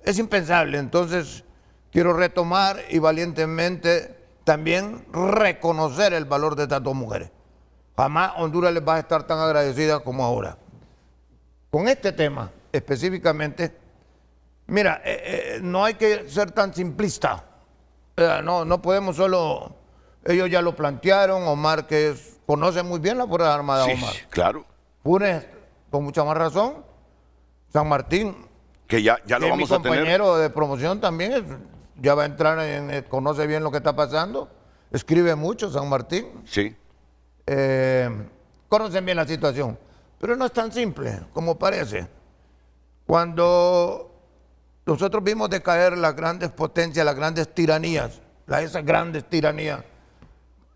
es impensable. Entonces, quiero retomar y valientemente también reconocer el valor de estas dos mujeres. Jamás Honduras les va a estar tan agradecida como ahora. Con este tema específicamente, mira, no hay que ser tan simplista. No podemos solo... Ellos ya lo plantearon, Omar, que conoce muy bien la Fuerza Armada, sí, Omar. Claro. Funes, con mucha más razón. San Martín, que ya lo vamos a tener. Mi compañero de promoción también ya va a entrar, conoce bien lo que está pasando, escribe mucho San Martín. Sí. Conocen bien la situación, pero no es tan simple como parece. Cuando nosotros vimos decaer las grandes potencias, las grandes tiranías, esas grandes tiranías.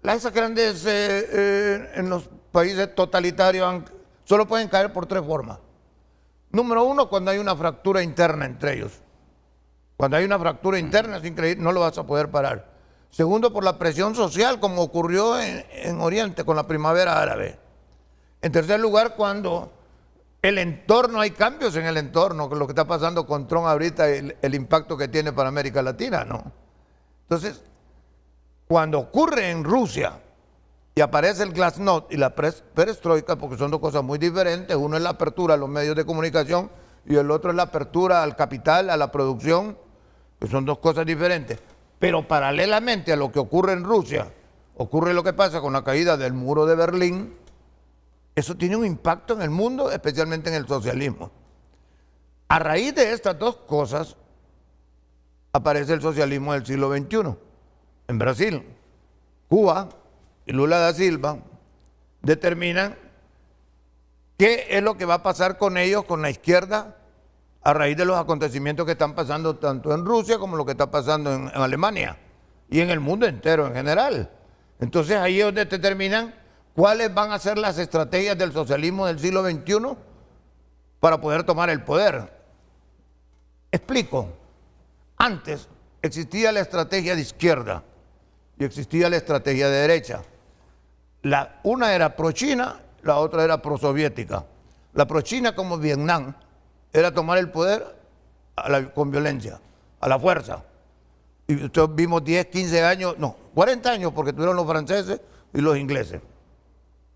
Esas grandes en los países totalitarios solo pueden caer por 3 formas. Número 1, cuando hay una fractura interna entre ellos. Cuando hay una fractura interna, es increíble, no lo vas a poder parar. Segundo, por la presión social, como ocurrió en Oriente con la primavera árabe. En tercer lugar, cuando el entorno, hay cambios en el entorno, con lo que está pasando con Trump ahorita, el impacto que tiene para América Latina, ¿no? Entonces, cuando ocurre en Rusia y aparece el Glasnost y la perestroika, porque son 2 cosas muy diferentes, uno es la apertura a los medios de comunicación y el otro es la apertura al capital, a la producción, que son 2 cosas diferentes. Pero paralelamente a lo que ocurre en Rusia, ocurre lo que pasa con la caída del muro de Berlín. Eso tiene un impacto en el mundo, especialmente en el socialismo. A raíz de estas 2 cosas, aparece el socialismo del siglo XXI. En Brasil, Cuba y Lula da Silva determinan qué es lo que va a pasar con ellos, con la izquierda, a raíz de los acontecimientos que están pasando tanto en Rusia como lo que está pasando en Alemania y en el mundo entero en general. Entonces ahí es donde determinan cuáles van a ser las estrategias del socialismo del siglo XXI para poder tomar el poder. Explico. Antes existía la estrategia de izquierda y existía la estrategia de derecha. Una era pro-china, la otra era pro-soviética. La pro-china, como Vietnam, era tomar el poder con violencia, a la fuerza. Y nosotros vimos 10, 15 años, no, 40 años, porque tuvieron los franceses y los ingleses,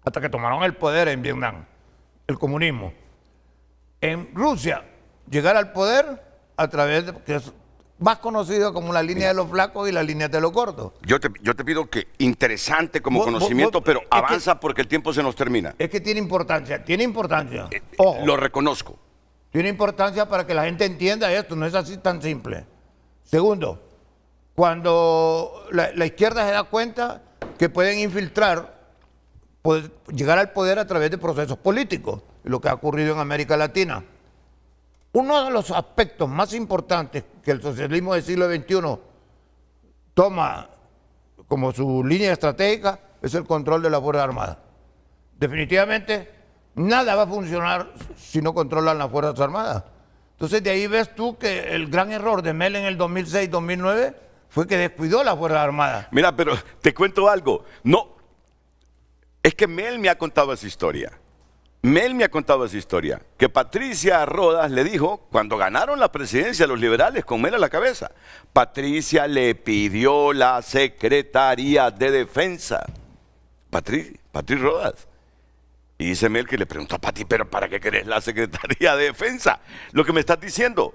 hasta que tomaron el poder en Vietnam, el comunismo. En Rusia, llegar al poder a través de, que es más conocido como la línea de los flacos y la línea de los gordos. Yo te pido que, interesante como conocimiento, pero avanza porque el tiempo se nos termina. Es que tiene importancia. Ojo, lo reconozco. Tiene importancia para que la gente entienda esto, no es así tan simple. Segundo, cuando la izquierda se da cuenta que pueden infiltrar, llegar al poder a través de procesos políticos, lo que ha ocurrido en América Latina. Uno de los aspectos más importantes que el socialismo del siglo XXI toma como su línea estratégica es el control de las Fuerzas Armadas. Definitivamente, nada va a funcionar si no controlan las Fuerzas Armadas. Entonces, de ahí ves tú que el gran error de Mel en el 2006-2009 fue que descuidó las Fuerzas Armadas. Mira, pero te cuento algo. No, es que Mel me ha contado esa historia. Que Patricia Rodas le dijo, cuando ganaron la presidencia los liberales con Mel a la cabeza, Patricia le pidió la Secretaría de Defensa. Patricia Rodas. Y dice Mel que le preguntó a Pati, pero ¿para qué querés la Secretaría de Defensa? Lo que me estás diciendo.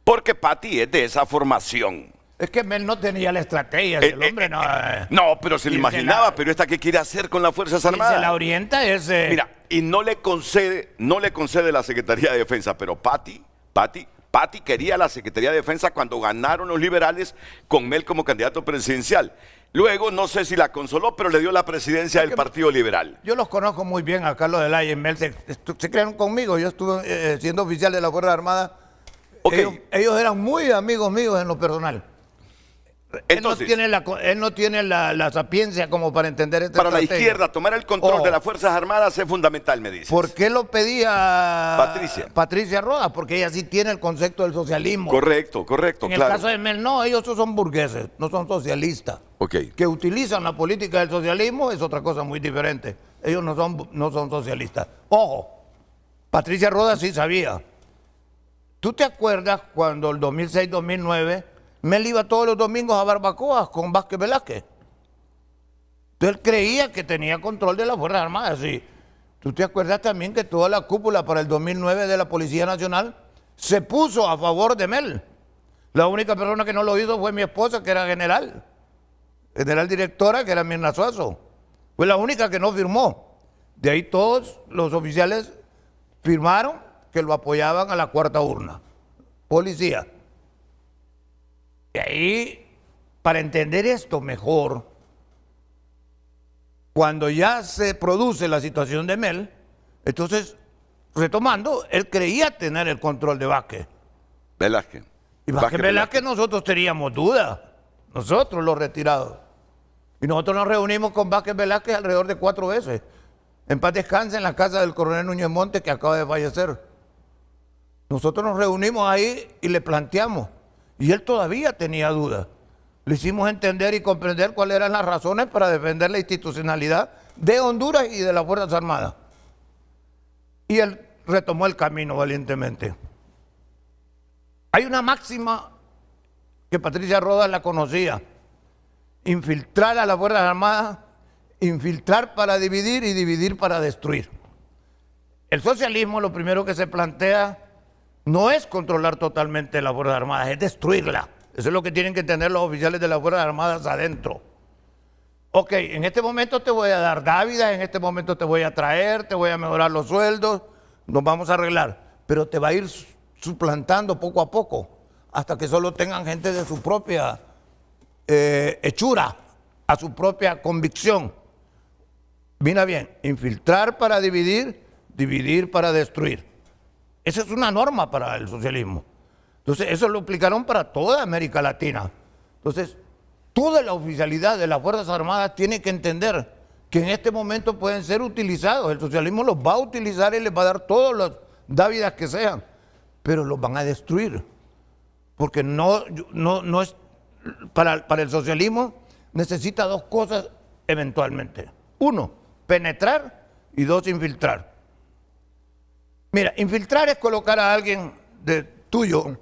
Porque Pati es de esa formación. Es que Mel no tenía la estrategia, el hombre no... No, pero se lo imaginaba, pero ¿esta qué quiere hacer con las Fuerzas Armadas? Se la orienta ese... Mira, y no le concede la Secretaría de Defensa, pero Pati quería la Secretaría de Defensa cuando ganaron los liberales con Mel como candidato presidencial. Luego, no sé si la consoló, pero le dio la presidencia del Partido Liberal. Yo los conozco muy bien a Carlos Delay y Mel, se crearon conmigo, yo estuve siendo oficial de la Fuerza Armada. Okay. Ellos eran muy amigos míos en lo personal. Entonces, él no tiene la sapiencia como para entender esta estrategia. Para la izquierda, tomar el control de las Fuerzas Armadas es fundamental, me dices. ¿Por qué lo pedía Patricia Rodas? Porque ella sí tiene el concepto del socialismo. Correcto, en el caso de Mel, no, ellos son burgueses, no son socialistas. Que utilizan la política del socialismo es otra cosa muy diferente. Ellos no son socialistas. Ojo, Patricia Rodas sí sabía. ¿Tú te acuerdas cuando el 2006-2009... Mel iba todos los domingos a barbacoas con Vázquez Velázquez? Entonces él creía que tenía control de las Fuerzas Armadas. Sí. ¿Tú te acuerdas también que toda la cúpula para el 2009 de la Policía Nacional se puso a favor de Mel? La única persona que no lo hizo fue mi esposa, que era general directora, que era Mirna Suazo. Fue la única que no firmó. De ahí todos los oficiales firmaron que lo apoyaban a la cuarta urna. Policía. Y ahí, para entender esto mejor, cuando ya se produce la situación de Mel, entonces, retomando, él creía tener el control de Vázquez. Y Vázquez Velázquez nosotros teníamos dudas, nosotros los retirados. Y nosotros nos reunimos con Vázquez Velázquez alrededor de 4 veces. En paz descanse en la casa del coronel Núñez Montes, que acaba de fallecer. Nosotros nos reunimos ahí y le planteamos. Y él todavía tenía dudas. Le hicimos entender y comprender cuáles eran las razones para defender la institucionalidad de Honduras y de las Fuerzas Armadas. Y él retomó el camino valientemente. Hay una máxima que Patricia Rodas la conocía: infiltrar a las Fuerzas Armadas, infiltrar para dividir y dividir para destruir. El socialismo lo primero que se plantea no es controlar totalmente las Fuerzas Armadas, es destruirla. Eso es lo que tienen que tener los oficiales de las Fuerzas Armadas adentro. Ok, en este momento te voy a dar dávidas, en este momento te voy a traer, te voy a mejorar los sueldos, nos vamos a arreglar, pero te va a ir suplantando poco a poco, hasta que solo tengan gente de su propia hechura, a su propia convicción. Mira bien, infiltrar para dividir, dividir para destruir. Esa es una norma para el socialismo. Entonces, eso lo aplicaron para toda América Latina. Entonces, toda la oficialidad de las Fuerzas Armadas tiene que entender que en este momento pueden ser utilizados. El socialismo los va a utilizar y les va a dar todas las dávidas que sean, pero los van a destruir. Porque no es para el socialismo necesita 2 cosas eventualmente. 1, penetrar, y 2, infiltrar. Mira, infiltrar es colocar a alguien tuyo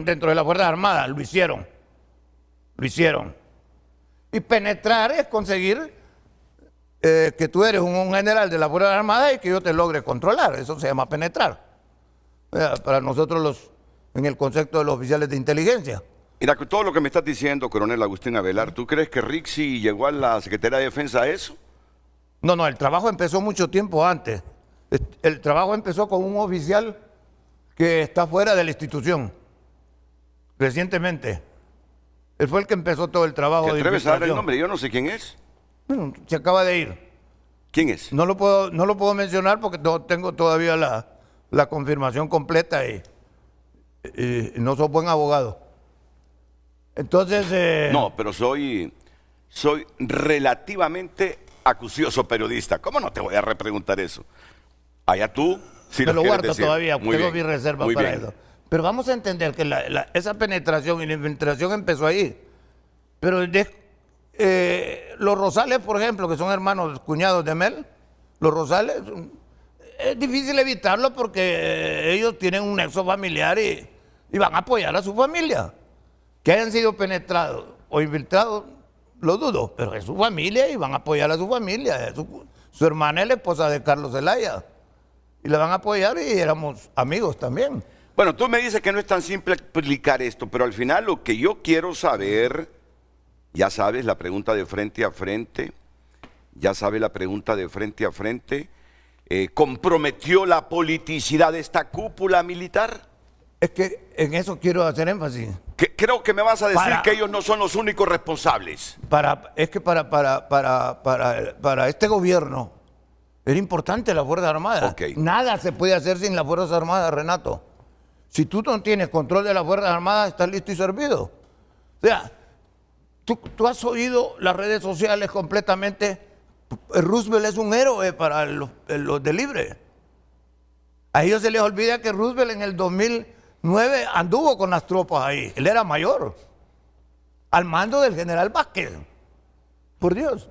dentro de las Fuerzas Armadas. Lo hicieron. Y penetrar es conseguir que tú eres un general de las Fuerzas Armadas y que yo te logre controlar. Eso se llama penetrar. Para nosotros en el concepto de los oficiales de inteligencia. Mira, todo lo que me estás diciendo, coronel Agustín Avelar, ¿tú crees que Rixi llegó a la Secretaría de Defensa a eso? No, el trabajo empezó mucho tiempo antes. El trabajo empezó con un oficial que está fuera de la institución, recientemente. Él fue el que empezó todo el trabajo. ¿Te atreves a dar el nombre? Yo no sé quién es. Bueno, se acaba de ir. ¿Quién es? No lo puedo mencionar porque no tengo todavía la confirmación completa y no soy buen abogado. Entonces... No, pero soy relativamente acucioso periodista. ¿Cómo no te voy a repreguntar eso? Allá tú, si me lo guardo decir. todavía, Muy tengo bien, mi reserva muy para bien. eso. Pero vamos a entender que esa penetración y la infiltración empezó ahí. Pero los Rosales, por ejemplo, que son hermanos cuñados de Mel, los Rosales, es difícil evitarlo porque ellos tienen un nexo familiar y van a apoyar a su familia. Que hayan sido penetrados o infiltrados, lo dudo, pero es su familia y van a apoyar a su familia. Su hermana es la esposa de Carlos Zelaya y la van a apoyar y éramos amigos también. Bueno, tú me dices que no es tan simple explicar esto, pero al final lo que yo quiero saber, ya sabes, la pregunta de frente a frente, ¿comprometió la politicidad de esta cúpula militar? Es que en eso quiero hacer énfasis. Creo que me vas a decir que ellos no son los únicos responsables. Es que para este gobierno era importante las Fuerzas Armadas. Okay. Nada se puede hacer sin las Fuerzas Armadas, Renato. Si tú no tienes control de las Fuerzas Armadas, estás listo y servido. O sea, tú has oído las redes sociales completamente. Roosevelt es un héroe para los de Libre. A ellos se les olvida que Roosevelt en el 2009 anduvo con las tropas ahí. Él era mayor, al mando del general Vázquez. Por Dios.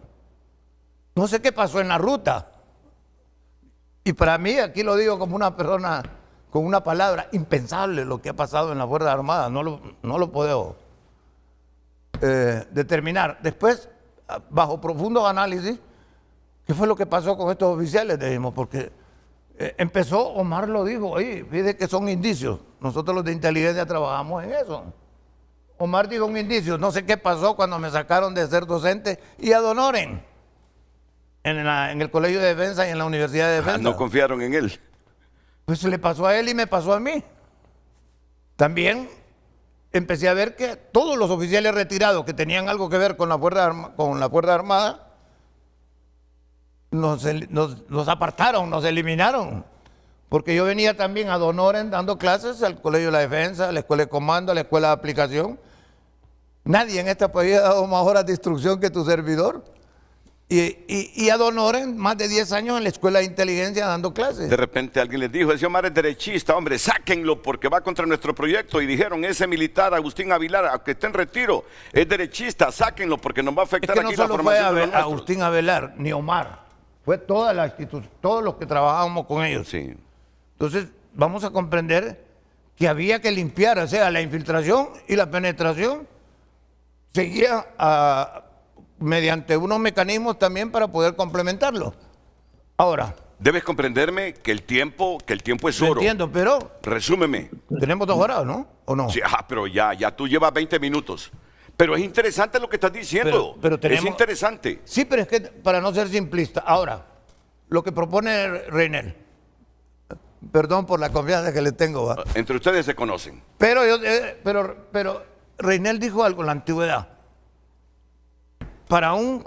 No sé qué pasó en la ruta. Y para mí, aquí lo digo como una persona con una palabra, impensable lo que ha pasado en las Fuerzas Armadas. No lo puedo determinar. Después, bajo profundo análisis, ¿qué fue lo que pasó con estos oficiales? Dijimos, porque empezó, Omar lo dijo ahí, fíjate que son indicios. Nosotros los de inteligencia trabajamos en eso. Omar dijo un indicio, no sé qué pasó cuando me sacaron de ser docente y ad honorem en el Colegio de Defensa y en la Universidad de Defensa. No confiaron en él. Pues le pasó a él y me pasó a mí. También empecé a ver que todos los oficiales retirados que tenían algo que ver con la Fuerza Armada nos apartaron, nos eliminaron. Porque yo venía también a Don Oren dando clases al Colegio de la Defensa, a la Escuela de Comando, a la Escuela de Aplicación. Nadie en este país ha dado más horas de instrucción que tu servidor. Y a Don Oren, más de 10 años en la Escuela de Inteligencia dando clases. De repente alguien les dijo, ese Omar es derechista, hombre, sáquenlo porque va contra nuestro proyecto. Y dijeron, ese militar, Agustín Avilar, aunque esté en retiro, es derechista, sáquenlo porque nos va a afectar aquí la formación de los nuestros. Agustín Avilar, ni Omar, fue toda la institución, todos los que trabajábamos con ellos. Sí. Entonces, vamos a comprender que había que limpiar, o sea, la infiltración y la penetración seguía mediante unos mecanismos también para poder complementarlo. Ahora. Debes comprenderme que el tiempo es oro. Entiendo, pero. Resúmeme. Tenemos 2 horas, ¿no? ¿O no? Sí, pero ya tú llevas 20 minutos. Pero es interesante lo que estás diciendo. Pero tenemos, es interesante. Sí, pero es que para no ser simplista. Ahora, lo que propone Reinel. Perdón por la confianza que le tengo. ¿va? Entre ustedes se conocen. Pero Reinel dijo algo en la antigüedad. Para un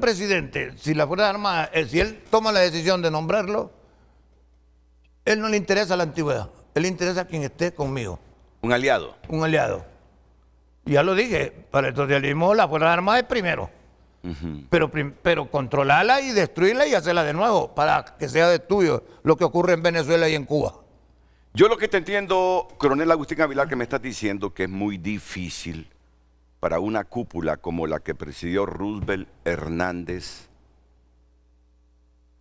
presidente, si la Fuerza Armada, si él toma la decisión de nombrarlo, él no le interesa la antigüedad, él le interesa quien esté conmigo. Un aliado. Un aliado. Ya lo dije, para el socialismo la Fuerza Armada es primero. Pero controlarla y destruirla y hacerla de nuevo para que sea de tuyo lo que ocurre en Venezuela y en Cuba. Yo lo que te entiendo, coronel Agustín Avilar, que me estás diciendo que es muy difícil para una cúpula como la que presidió Roosevelt Hernández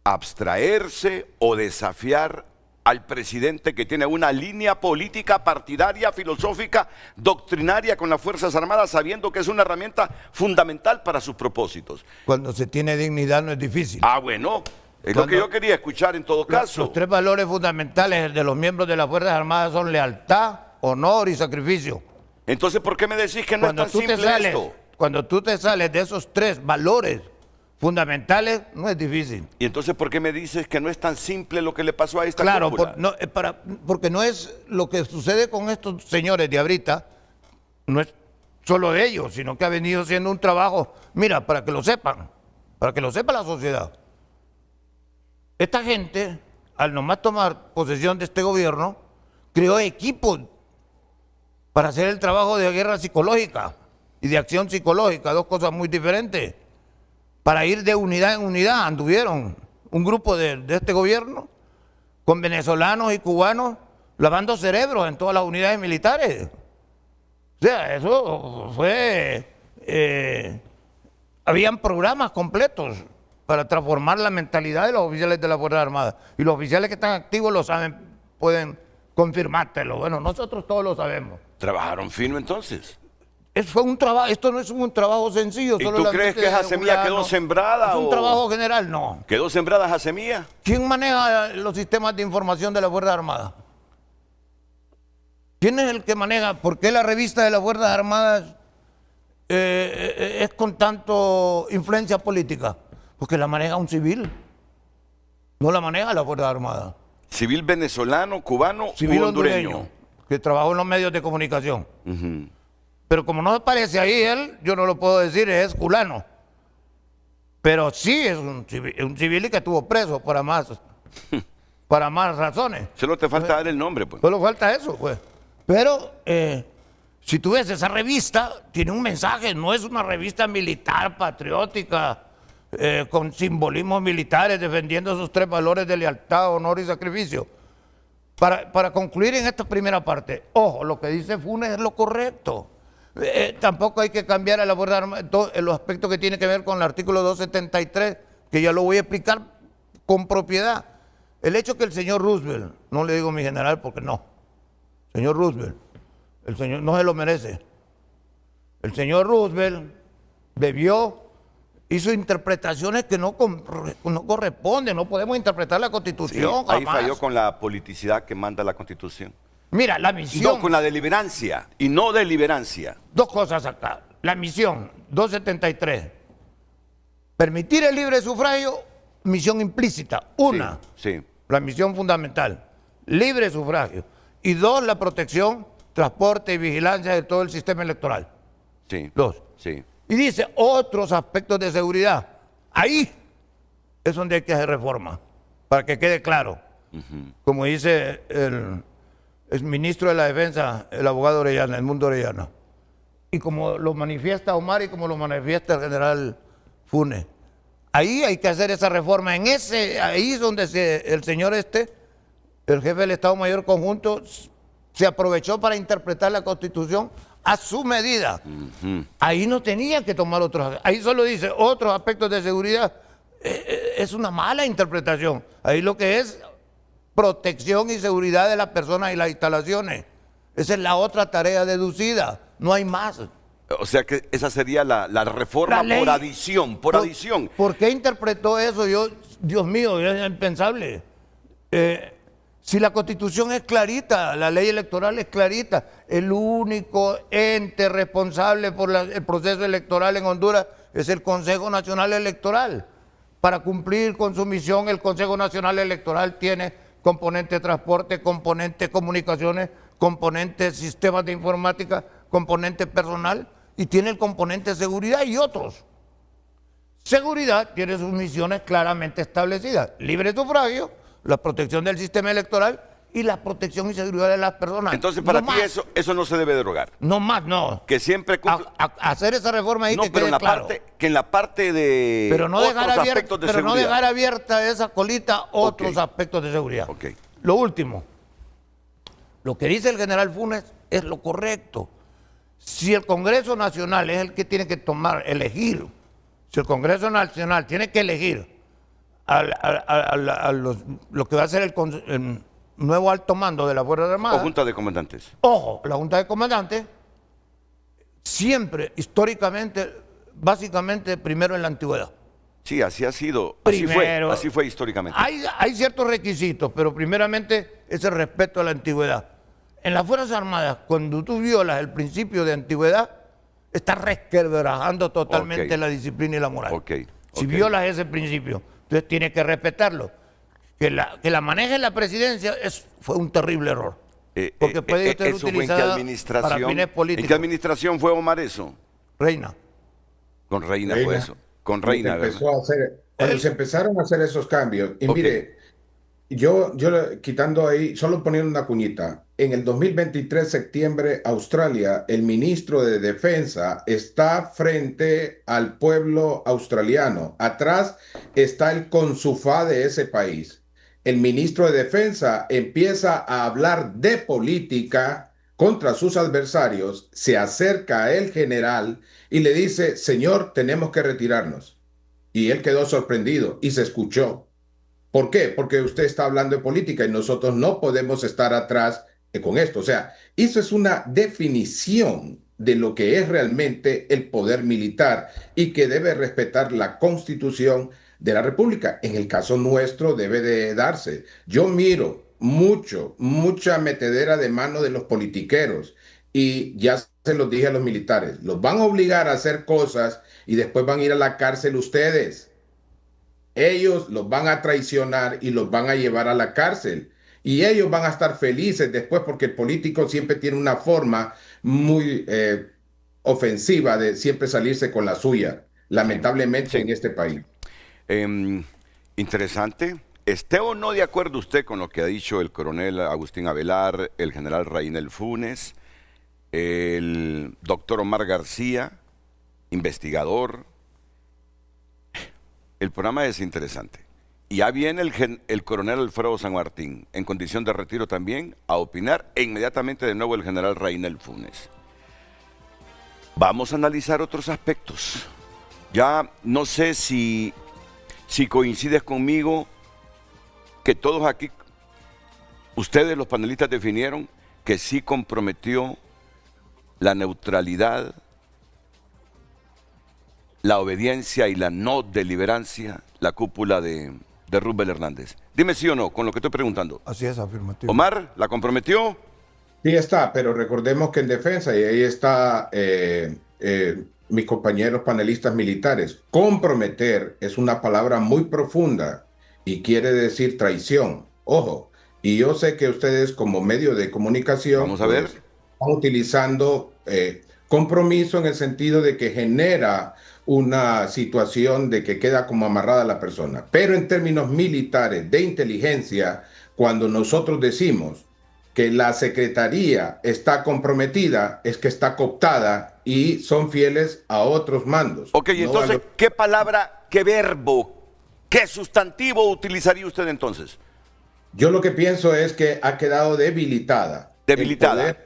abstraerse o desafiar al presidente que tiene una línea política, partidaria, filosófica, doctrinaria con las Fuerzas Armadas, sabiendo que es una herramienta fundamental para sus propósitos. Cuando se tiene dignidad no es difícil. Ah, bueno, es lo que yo quería escuchar en todo caso. Los 3 valores fundamentales de los miembros de las Fuerzas Armadas son lealtad, honor y sacrificio. Entonces, ¿por qué me decís que no es tan simple esto? Cuando tú te sales de esos 3 valores fundamentales, no es difícil. ¿Y entonces por qué me dices que no es tan simple lo que le pasó a esta cúpula? Claro, porque no es lo que sucede con estos señores de ahorita, no es solo de ellos, sino que ha venido siendo un trabajo, mira, para que lo sepan, para que lo sepa la sociedad. Esta gente, al nomás tomar posesión de este gobierno, creó equipos para hacer el trabajo de guerra psicológica y de acción psicológica, 2 cosas muy diferentes. Para ir de unidad en unidad, anduvieron un grupo de este gobierno con venezolanos y cubanos lavando cerebros en todas las unidades militares. O sea, eso fue... habían programas completos para transformar la mentalidad de los oficiales de la Fuerza Armada. Y los oficiales que están activos lo saben, pueden confirmártelo. Bueno, nosotros todos lo sabemos. ¿Trabajaron fino entonces? Fue un trabajo, esto no es un trabajo sencillo. ¿Y tú crees que esa semilla quedó sembrada? ¿Es un trabajo general? No. ¿Quedó sembrada esa semilla? ¿Quién maneja los sistemas de información de la Fuerza Armada? ¿Quién es el que maneja? ¿Por qué la revista de las Fuerzas Armadas es con tanto influencia política? Porque la maneja un civil. No la maneja la Fuerza Armada. ¿Civil venezolano, cubano civil u hondureño? Que trabajó en los medios de comunicación. Pero como no aparece ahí él, yo no lo puedo decir, es culano. Pero sí es un civil y que estuvo preso para más razones. Solo te falta dar el nombre, pues. Solo falta eso, pues. Pero si tú ves esa revista, tiene un mensaje, no es una revista militar, patriótica, con simbolismos militares, defendiendo esos 3 valores de lealtad, honor y sacrificio. Para concluir en esta primera parte, ojo, lo que dice Funes es lo correcto. Tampoco hay que cambiar a la Fuerza Armada los aspectos que tienen que ver con el artículo 273, que ya lo voy a explicar con propiedad. El hecho que el señor Roosevelt, no le digo mi general porque no, señor Roosevelt, el señor no se lo merece. El señor Roosevelt hizo interpretaciones que no corresponden, no podemos interpretar la Constitución. Sí, ahí falló con la politicidad que manda la Constitución. Mira, la misión... No, con la deliberancia y no deliberancia. 2 cosas acá. La misión 273. Permitir el libre sufragio, misión implícita. Una, sí. La misión fundamental, libre sufragio. Y 2, la protección, transporte y vigilancia de todo el sistema electoral. Sí. 2. Sí. Y dice otros aspectos de seguridad. Ahí es donde hay que hacer reforma, para que quede claro. como dice el ministro de la Defensa, el abogado Orellana, Edmundo Orellana, y como lo manifiesta Omar y como lo manifiesta el general Funes. Ahí hay que hacer esa reforma. Ahí es donde el señor el jefe del Estado Mayor Conjunto, se aprovechó para interpretar la Constitución a su medida. Ahí no tenía que tomar otros. Ahí solo dice otros aspectos de seguridad. Es una mala interpretación. Ahí lo que es protección y seguridad de las personas y las instalaciones. Esa es la otra tarea deducida. No hay más. O sea que esa sería la reforma por adición, adición. ¿Por qué interpretó eso? Dios mío, es impensable. Si la Constitución es clarita, la ley electoral es clarita, el único ente responsable por el proceso electoral en Honduras es el Consejo Nacional Electoral. Para cumplir con su misión, el Consejo Nacional Electoral tiene componente de transporte, componente de comunicaciones, componente de sistemas de informática, componente personal, y tiene el componente de seguridad y otros. Seguridad tiene sus misiones claramente establecidas: libre sufragio, la protección del sistema electoral y la protección y seguridad de las personas. Entonces, para ti eso no se debe derogar. No más, no. Que siempre hacer esa reforma ahí, no, que pero quede claro. Que en la parte de pero no dejar otros aspectos de seguridad. No dejar abierta esa colita otros aspectos de seguridad. Lo último, lo que dice el general Funes es lo correcto. Si el Congreso Nacional es el que tiene que elegir, si el Congreso Nacional tiene que elegir lo que va a ser el nuevo alto mando de la Fuerza Armada. O Junta de Comandantes. Ojo, la Junta de Comandantes siempre, históricamente, básicamente primero en la antigüedad. Sí, así ha sido. Primero, así fue históricamente. Hay ciertos requisitos, pero primeramente es el respeto a la antigüedad. En las Fuerzas Armadas, cuando tú violas el principio de antigüedad, estás resquebrajando totalmente la disciplina y la moral. Si violas ese principio, entonces tienes que respetarlo. Que la maneje la presidencia fue un terrible error. Porque puede ser utilizada para fines políticos. ¿En qué administración fue, Omar, eso? Reina. Con Reina fue eso. Con Reina. Cuando se empezaron a hacer esos cambios, y mire, yo quitando ahí, solo poniendo una cuñita, en el 2023, septiembre, Australia, el ministro de Defensa está frente al pueblo australiano. Atrás está el consufá de ese país. El ministro de Defensa empieza a hablar de política contra sus adversarios, se acerca a el general y le dice: señor, tenemos que retirarnos. Y él quedó sorprendido y se escuchó. ¿Por qué? Porque usted está hablando de política y nosotros no podemos estar atrás con esto. O sea, eso es una definición de lo que es realmente el poder militar y que debe respetar la Constitución de la República. En el caso nuestro debe de darse. Yo miro mucha metedera de mano de los politiqueros y ya se los dije a los militares, los van a obligar a hacer cosas y después van a ir a la cárcel ustedes. Ellos los van a traicionar y los van a llevar a la cárcel. Y ellos van a estar felices después porque el político siempre tiene una forma muy ofensiva de siempre salirse con la suya, lamentablemente en este país. Interesante. ¿Esté o no de acuerdo usted con lo que ha dicho el coronel Agustín Avelar, el general Rainel Funes, el doctor Omar García, investigador? El programa es interesante. Y ya viene el coronel Alfredo San Martín, en condición de retiro también, a opinar, e inmediatamente de nuevo el general Rainel Funes. Vamos a analizar otros aspectos. Ya no sé si coincides conmigo que todos aquí, ustedes los panelistas definieron que sí comprometió la neutralidad, la obediencia y la no deliberancia, la cúpula de Roosevelt Hernández. Dime sí o no, con lo que estoy preguntando. Así es, afirmativo. Omar, ¿la comprometió? Sí está, pero recordemos que en defensa, y ahí está mis compañeros panelistas militares, comprometer es una palabra muy profunda y quiere decir traición. Ojo, y yo sé que ustedes como medio de comunicación vamos a ver, están utilizando compromiso en el sentido de que genera una situación de que queda como amarrada la persona. Pero en términos militares de inteligencia, cuando nosotros decimos que la Secretaría está comprometida, es que está cooptada y son fieles a otros mandos. Ok, entonces, ¿qué palabra, qué verbo, qué sustantivo utilizaría usted entonces? Yo lo que pienso es que ha quedado debilitada. Debilitada.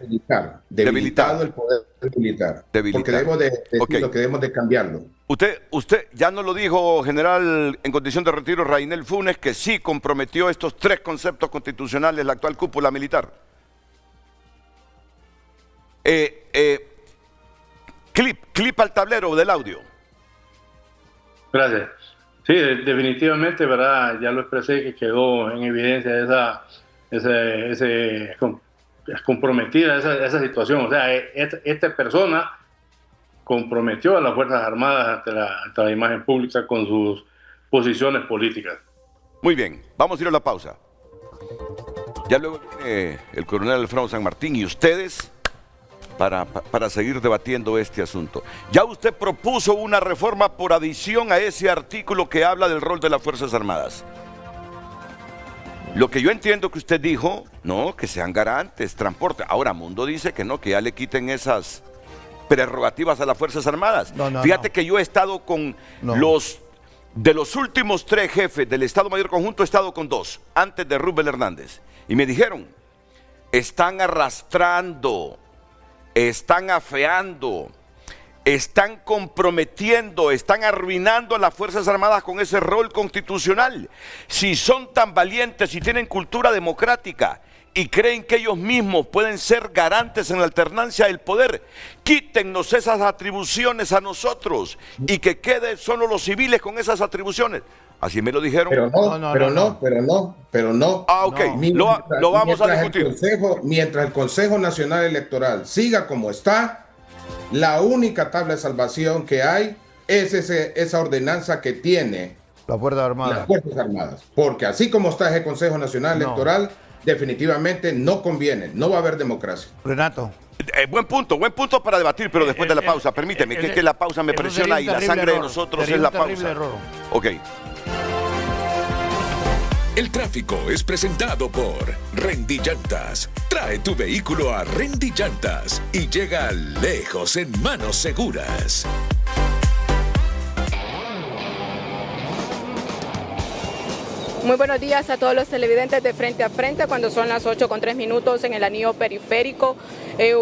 Debilitado el poder militar. Porque debemos de decirlo, que debemos de cambiarlo. Usted ya nos lo dijo, general en condición de retiro, Rainel Funes, que sí comprometió estos 3 conceptos constitucionales la actual cúpula militar. Clip al tablero del audio. Gracias. Sí, definitivamente, ¿verdad? Ya lo expresé, que quedó en evidencia comprometida esa situación. O sea, esta persona comprometió a las Fuerzas Armadas ante la imagen pública con sus posiciones políticas. Muy bien, vamos a ir a la pausa. Ya luego viene el coronel Alfredo San Martín y ustedes para seguir debatiendo este asunto. Ya usted propuso una reforma por adición a ese artículo que habla del rol de las Fuerzas Armadas. Lo que yo entiendo que usted dijo, no, que sean garantes, transporte. Ahora Mundo dice que no, que ya le quiten esas prerrogativas a las Fuerzas Armadas. Fíjate que yo he estado con de los últimos 3 jefes del Estado Mayor Conjunto, he estado con 2, antes de Roosevelt Hernández. Y me dijeron, están arrastrando, están afeando, están comprometiendo, están arruinando a las Fuerzas Armadas con ese rol constitucional. Si son tan valientes y tienen cultura democrática y creen que ellos mismos pueden ser garantes en la alternancia del poder, quítennos esas atribuciones a nosotros y que queden solo los civiles con esas atribuciones. Así me lo dijeron. Pero no. Ah, ok. Lo vamos a discutir. Mientras el Consejo Nacional Electoral siga como está, la única tabla de salvación que hay es esa ordenanza que tiene las Fuerzas Armadas. Porque así como está ese Consejo Nacional Electoral, definitivamente no conviene, no va a haber democracia. Renato. Buen punto para debatir, pero después de la pausa. Permíteme, que la pausa me presiona y la sangre de nosotros es la pausa. Ok. El tráfico es presentado por Rendy Llantas. Trae tu vehículo a Rendy Llantas y llega lejos en manos seguras. Muy buenos días a todos los televidentes de Frente a Frente, cuando son las 8:03 en el anillo periférico.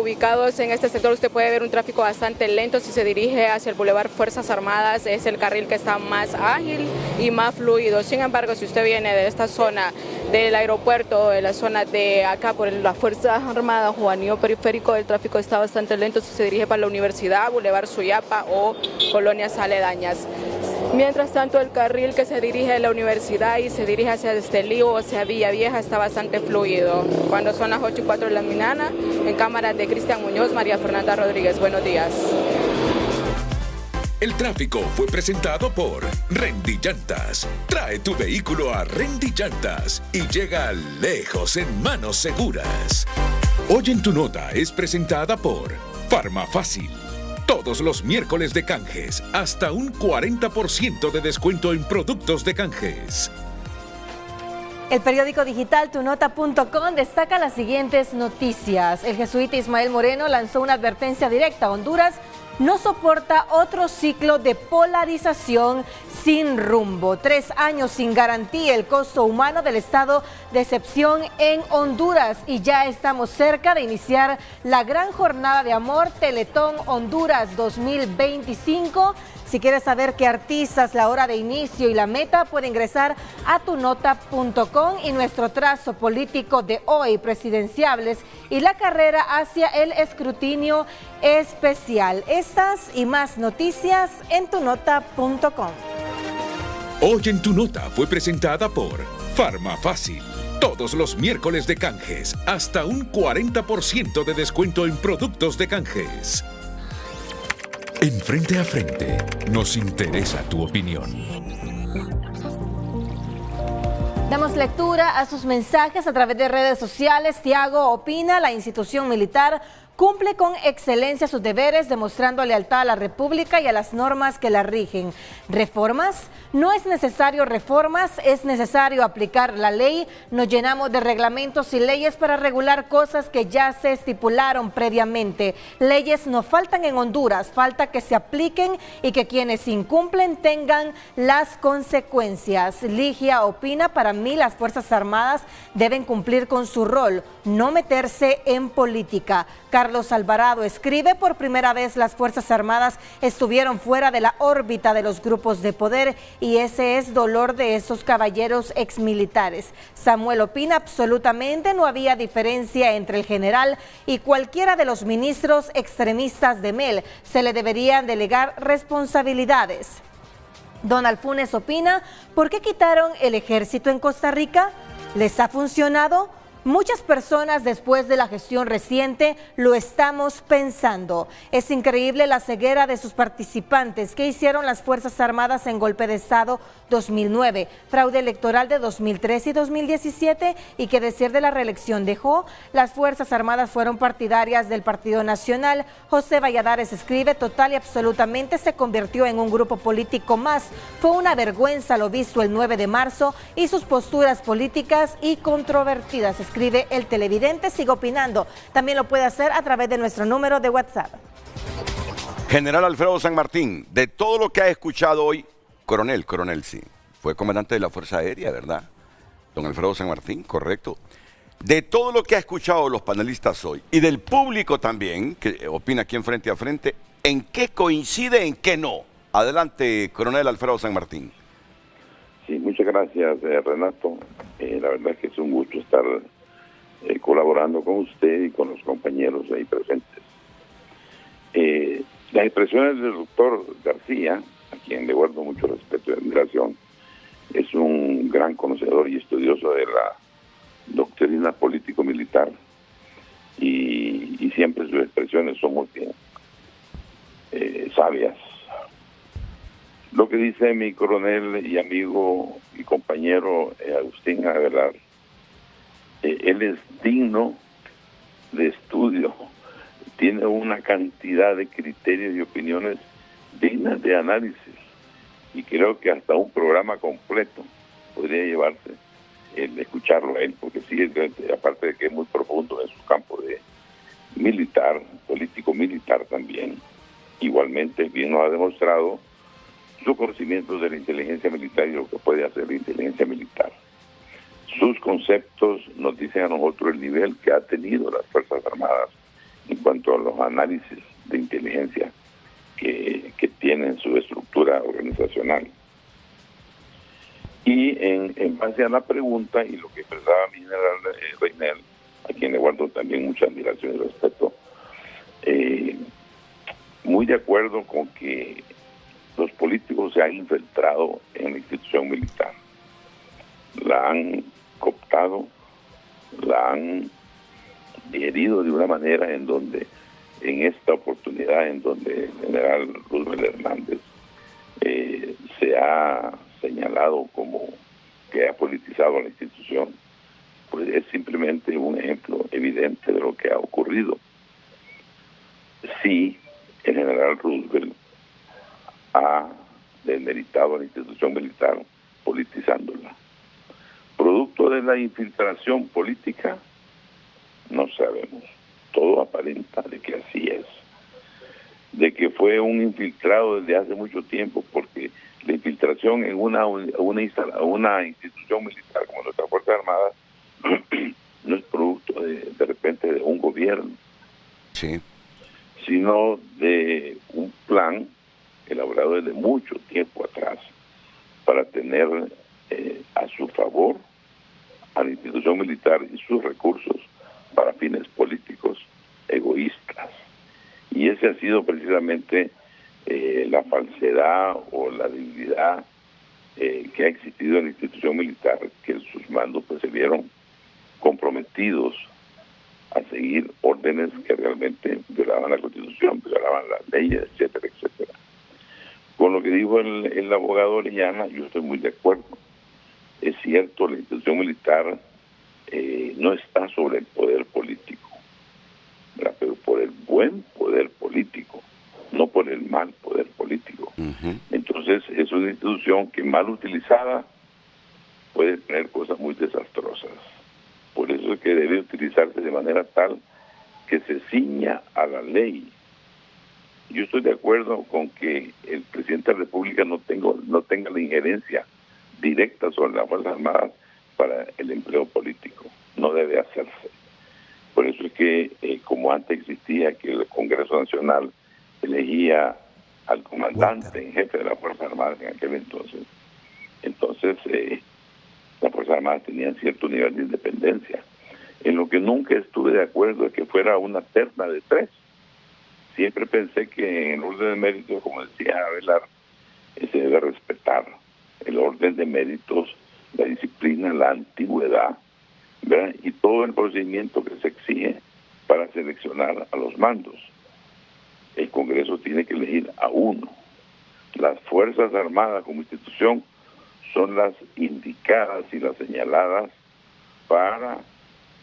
Ubicados en este sector usted puede ver un tráfico bastante lento. Si se dirige hacia el Boulevard Fuerzas Armadas, es el carril que está más ágil y más fluido. Sin embargo, si usted viene de esta zona del aeropuerto, de la zona de acá por las Fuerzas Armadas o anillo periférico, el tráfico está bastante lento si se dirige para la Universidad, Boulevard Suyapa o colonias aledañas. Mientras tanto, el carril que se dirige a la universidad y se dirige hacia Estelí o hacia Villa Vieja está bastante fluido. Cuando son las 8:04 de la mañana, en cámaras de Cristian Muñoz, María Fernanda Rodríguez. Buenos días. El tráfico fue presentado por Rendy Llantas. Trae tu vehículo a Rendy Llantas y llega lejos en manos seguras. Hoy en tu nota es presentada por Farmafácil. Todos los miércoles de canjes, hasta un 40% de descuento en productos de canjes. El periódico digital tunota.com destaca las siguientes noticias. El jesuita Ismael Moreno lanzó una advertencia directa. Honduras no soporta otro ciclo de polarización sin rumbo. 3 años sin garantía, el costo humano del estado de excepción en Honduras. Y ya estamos cerca de iniciar la gran jornada de amor Teletón Honduras 2025. Si quieres saber qué artistas, la hora de inicio y la meta, puede ingresar a tunota.com y nuestro trazo político de hoy, presidenciables y la carrera hacia el escrutinio especial. Estas y más noticias en tunota.com. Hoy en Tu Nota fue presentada por Farmafácil. Todos los miércoles de canjes, hasta un 40% de descuento en productos de canjes. En Frente a Frente, nos interesa tu opinión. Damos lectura a sus mensajes a través de redes sociales. Tiago opina, la institución militar cumple con excelencia sus deberes, demostrando lealtad a la República y a las normas que la rigen. ¿Reformas? No es necesario reformas, es necesario aplicar la ley. Nos llenamos de reglamentos y leyes para regular cosas que ya se estipularon previamente. Leyes no faltan en Honduras, falta que se apliquen y que quienes incumplen tengan las consecuencias. Ligia opina, para mí las Fuerzas Armadas deben cumplir con su rol, no meterse en política. Carlos Alvarado escribe, por primera vez las Fuerzas Armadas estuvieron fuera de la órbita de los grupos de poder y ese es dolor de esos caballeros exmilitares. Samuel opina, absolutamente no había diferencia entre el general y cualquiera de los ministros extremistas de MEL. Se le deberían delegar responsabilidades. Donald Funes opina, ¿por qué quitaron el ejército en Costa Rica? ¿Les ha funcionado? Muchas personas después de la gestión reciente lo estamos pensando. Es increíble la ceguera de sus participantes. ¿Qué hicieron las Fuerzas Armadas en golpe de Estado 2009? Fraude electoral de 2013 y 2017 y qué decir de la reelección dejó. Las Fuerzas Armadas fueron partidarias del Partido Nacional. José Valladares escribe, total y absolutamente se convirtió en un grupo político más. Fue una vergüenza lo visto el 9 de marzo y sus posturas políticas y controvertidas. Escribe el televidente, sigue opinando. También lo puede hacer a través de nuestro número de WhatsApp. General Alfredo San Martín, de todo lo que ha escuchado hoy, coronel sí, fue comandante de la Fuerza Aérea, ¿verdad? Don Alfredo San Martín, correcto. De todo lo que ha escuchado los panelistas hoy y del público también, que opina aquí en Frente a Frente, ¿en qué coincide, en qué no? Adelante, coronel Alfredo San Martín. Sí, muchas gracias, Renato. La verdad es que es un gusto estar colaborando con usted y con los compañeros ahí presentes. Las expresiones del doctor García, a quien le guardo mucho respeto y admiración, es un gran conocedor y estudioso de la doctrina político-militar y siempre sus expresiones son muy bien sabias. Lo que dice mi coronel y amigo y compañero Agustín Avelar, él es digno de estudio, tiene una cantidad de criterios y opiniones dignas de análisis y creo que hasta un programa completo podría llevarse el escucharlo a él, porque sí, aparte de que es muy profundo en su campo de militar, político-militar también, igualmente bien nos ha demostrado su conocimiento de la inteligencia militar y lo que puede hacer la inteligencia militar. Sus conceptos nos dicen a nosotros el nivel que ha tenido las Fuerzas Armadas en cuanto a los análisis de inteligencia que tienen su estructura organizacional. Y en base a la pregunta y lo que expresaba mi general Reinel, a quien le guardo también mucha admiración y respeto, muy de acuerdo con que los políticos se han infiltrado en la institución militar, la han cooptado, la han herido de una manera en donde, en esta oportunidad en donde el general Roosevelt Hernández se ha señalado como que ha politizado la institución, pues es simplemente un ejemplo evidente de lo que ha ocurrido. Sí, el general Roosevelt ha demeritado a la institución militar politizándola. Producto de la infiltración política, no sabemos. Todo aparenta de que así es. De que fue un infiltrado desde hace mucho tiempo, porque la infiltración en una institución militar como nuestras Fuerzas Armadas no es producto de repente de un gobierno, sí, sino de un plan elaborado desde mucho tiempo atrás para tener a su favor a la institución militar y sus recursos para fines políticos egoístas. Y ese ha sido precisamente la falsedad o la debilidad que ha existido en la institución militar, que sus mandos pues se vieron comprometidos a seguir órdenes que realmente violaban la Constitución, violaban las leyes, etcétera, etcétera. Con lo que dijo el abogado Orellana, yo estoy muy de acuerdo. Es cierto, la institución militar no está sobre el poder político, ¿verdad? Pero por el buen poder político, no por el mal poder político. Entonces es una institución que mal utilizada puede tener cosas muy desastrosas. Por eso es que debe utilizarse de manera tal que se ciña a la ley. Yo estoy de acuerdo con que el presidente de la República no tenga la injerencia directa sobre las Fuerzas Armadas para el empleo político. No debe hacerse. Por eso es que, como antes existía que el Congreso Nacional elegía al comandante en jefe de las Fuerzas Armadas en aquel entonces, las Fuerzas Armadas tenían cierto nivel de independencia. En lo que nunca estuve de acuerdo es que fuera una terna de 3. Siempre pensé que en el orden de méritos, como decía Avelar, se debe respetar el orden de méritos, la disciplina, la antigüedad, ¿verdad? Y todo el procedimiento que se exige para seleccionar a los mandos. El Congreso tiene que elegir a uno. Las Fuerzas Armadas como institución son las indicadas y las señaladas para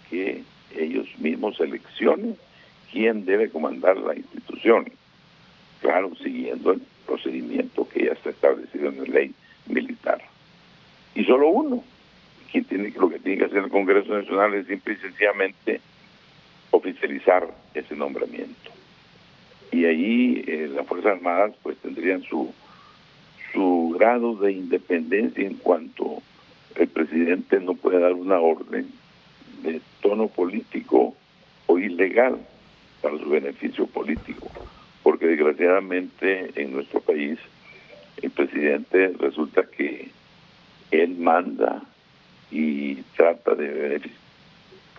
que ellos mismos seleccionen quién debe comandar la institución. Claro, siguiendo el procedimiento que ya está establecido en la ley militar. Y solo uno. Lo que tiene que hacer el Congreso Nacional es simple y sencillamente oficializar ese nombramiento. Y ahí las Fuerzas Armadas pues tendrían su grado de independencia en cuanto el presidente no puede dar una orden de tono político o ilegal para su beneficio político, porque desgraciadamente en nuestro país el presidente resulta que él manda y trata de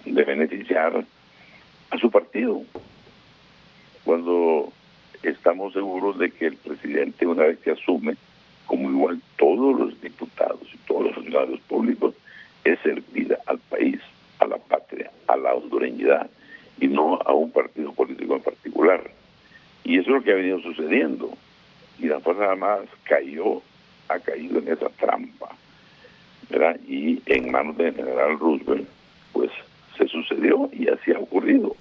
beneficiar a su partido, cuando estamos seguros de que el presidente, una vez que asume, como igual todos los diputados y todos los funcionarios públicos, es servir al país, a la patria, a la hondureñidad, y no a un partido político en particular. Y eso es lo que ha venido sucediendo. Y las Fuerzas Armadas ha caído en esa trampa, ¿verdad? Y en manos del general Roosevelt, pues se sucedió y así ha ocurrido.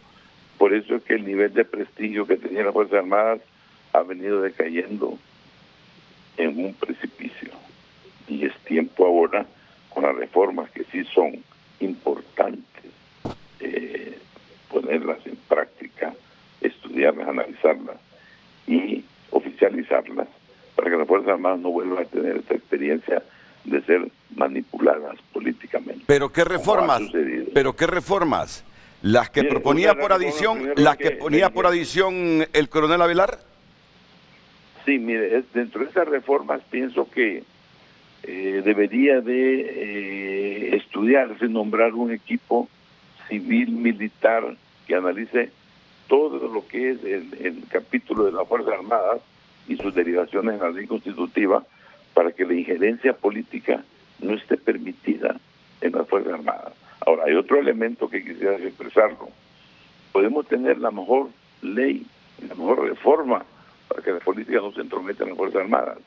Por eso es que el nivel de prestigio que tenían las Fuerzas Armadas ha venido decayendo en un precipicio. Y es tiempo ahora, con las reformas que sí son importantes, ponerlas en práctica, estudiarlas, analizarlas y oficializarlas para que las Fuerzas Armadas no vuelvan a tener esta experiencia de ser manipuladas políticamente. ¿Pero qué reformas? ¿Las que proponía por adición, ponía por adición el coronel Avelar? Sí, mire, dentro de esas reformas pienso que debería de estudiarse, nombrar un equipo civil militar que analice todo lo que es el capítulo de las Fuerzas Armadas y sus derivaciones en la ley constitutiva, para que la injerencia política no esté permitida en las Fuerzas Armadas. Ahora, hay otro elemento que quisiera expresarlo. Podemos tener la mejor ley, la mejor reforma para que la política no se entrometa en las Fuerzas Armadas,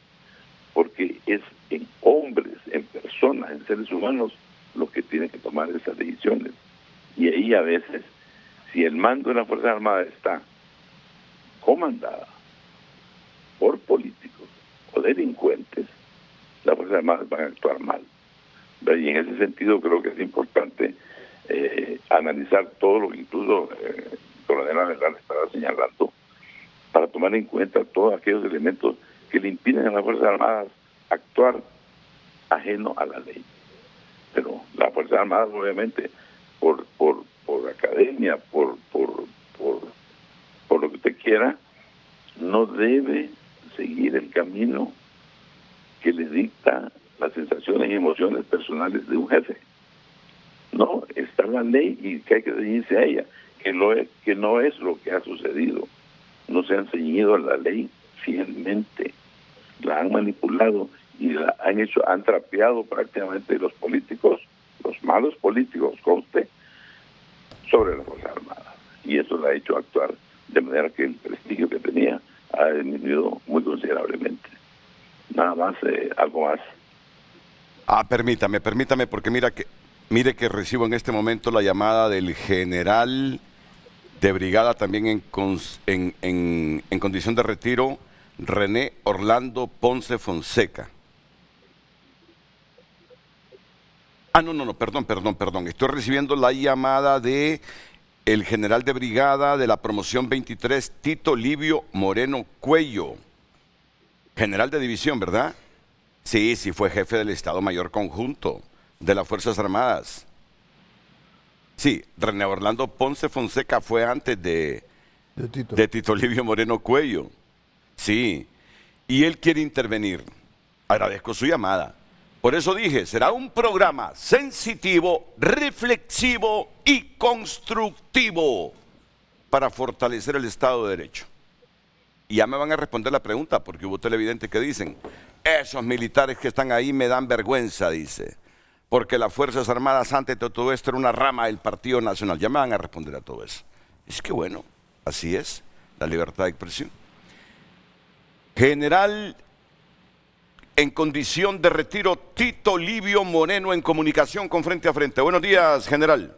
porque es en hombres, en personas, en seres humanos, los que tienen que tomar esas decisiones. Y ahí a veces, si el mando de las Fuerzas Armadas está comandada por políticos o delincuentes, las Fuerzas Armadas van a actuar mal. Y en ese sentido creo que es importante analizar todo lo que incluso el coronel Avelar estaba señalando, para tomar en cuenta todos aquellos elementos que le impiden a las Fuerzas Armadas actuar ajeno a la ley. Pero las Fuerzas Armadas, obviamente, por academia, por lo que usted quiera, no debe seguir el camino que le dicta las sensaciones y emociones personales de un jefe. No, está la ley y que hay que ceñirse a ella, que no es lo que ha sucedido. No se han ceñido a la ley fielmente, la han manipulado y han trapeado prácticamente los políticos, los malos políticos, conste, sobre las Fuerzas Armadas. Y eso la ha hecho actuar de manera que el prestigio que tenía ha disminuido muy considerablemente. Nada más, algo más. Permítame, porque mire que recibo en este momento la llamada del general de brigada también en condición de retiro, René Orlando Ponce Fonseca. No, perdón. Estoy recibiendo la llamada de el general de brigada de la promoción 23, Tito Livio Moreno Cuello. General de división, ¿verdad? Sí, fue jefe del Estado Mayor Conjunto de las Fuerzas Armadas. Sí, René Orlando Ponce Fonseca fue antes de Tito Livio Moreno Cuello. Sí, y él quiere intervenir. Agradezco su llamada. Por eso dije, será un programa sensitivo, reflexivo y constructivo para fortalecer el Estado de Derecho. Y ya me van a responder la pregunta, porque hubo televidentes que dicen, esos militares que están ahí me dan vergüenza, dice, porque las Fuerzas Armadas antes de todo esto era una rama del Partido Nacional. Ya me van a responder a todo eso. Es que bueno, así es, la libertad de expresión. General en condición de retiro, Tito Livio Moreno, en comunicación con Frente a Frente. Buenos días, general.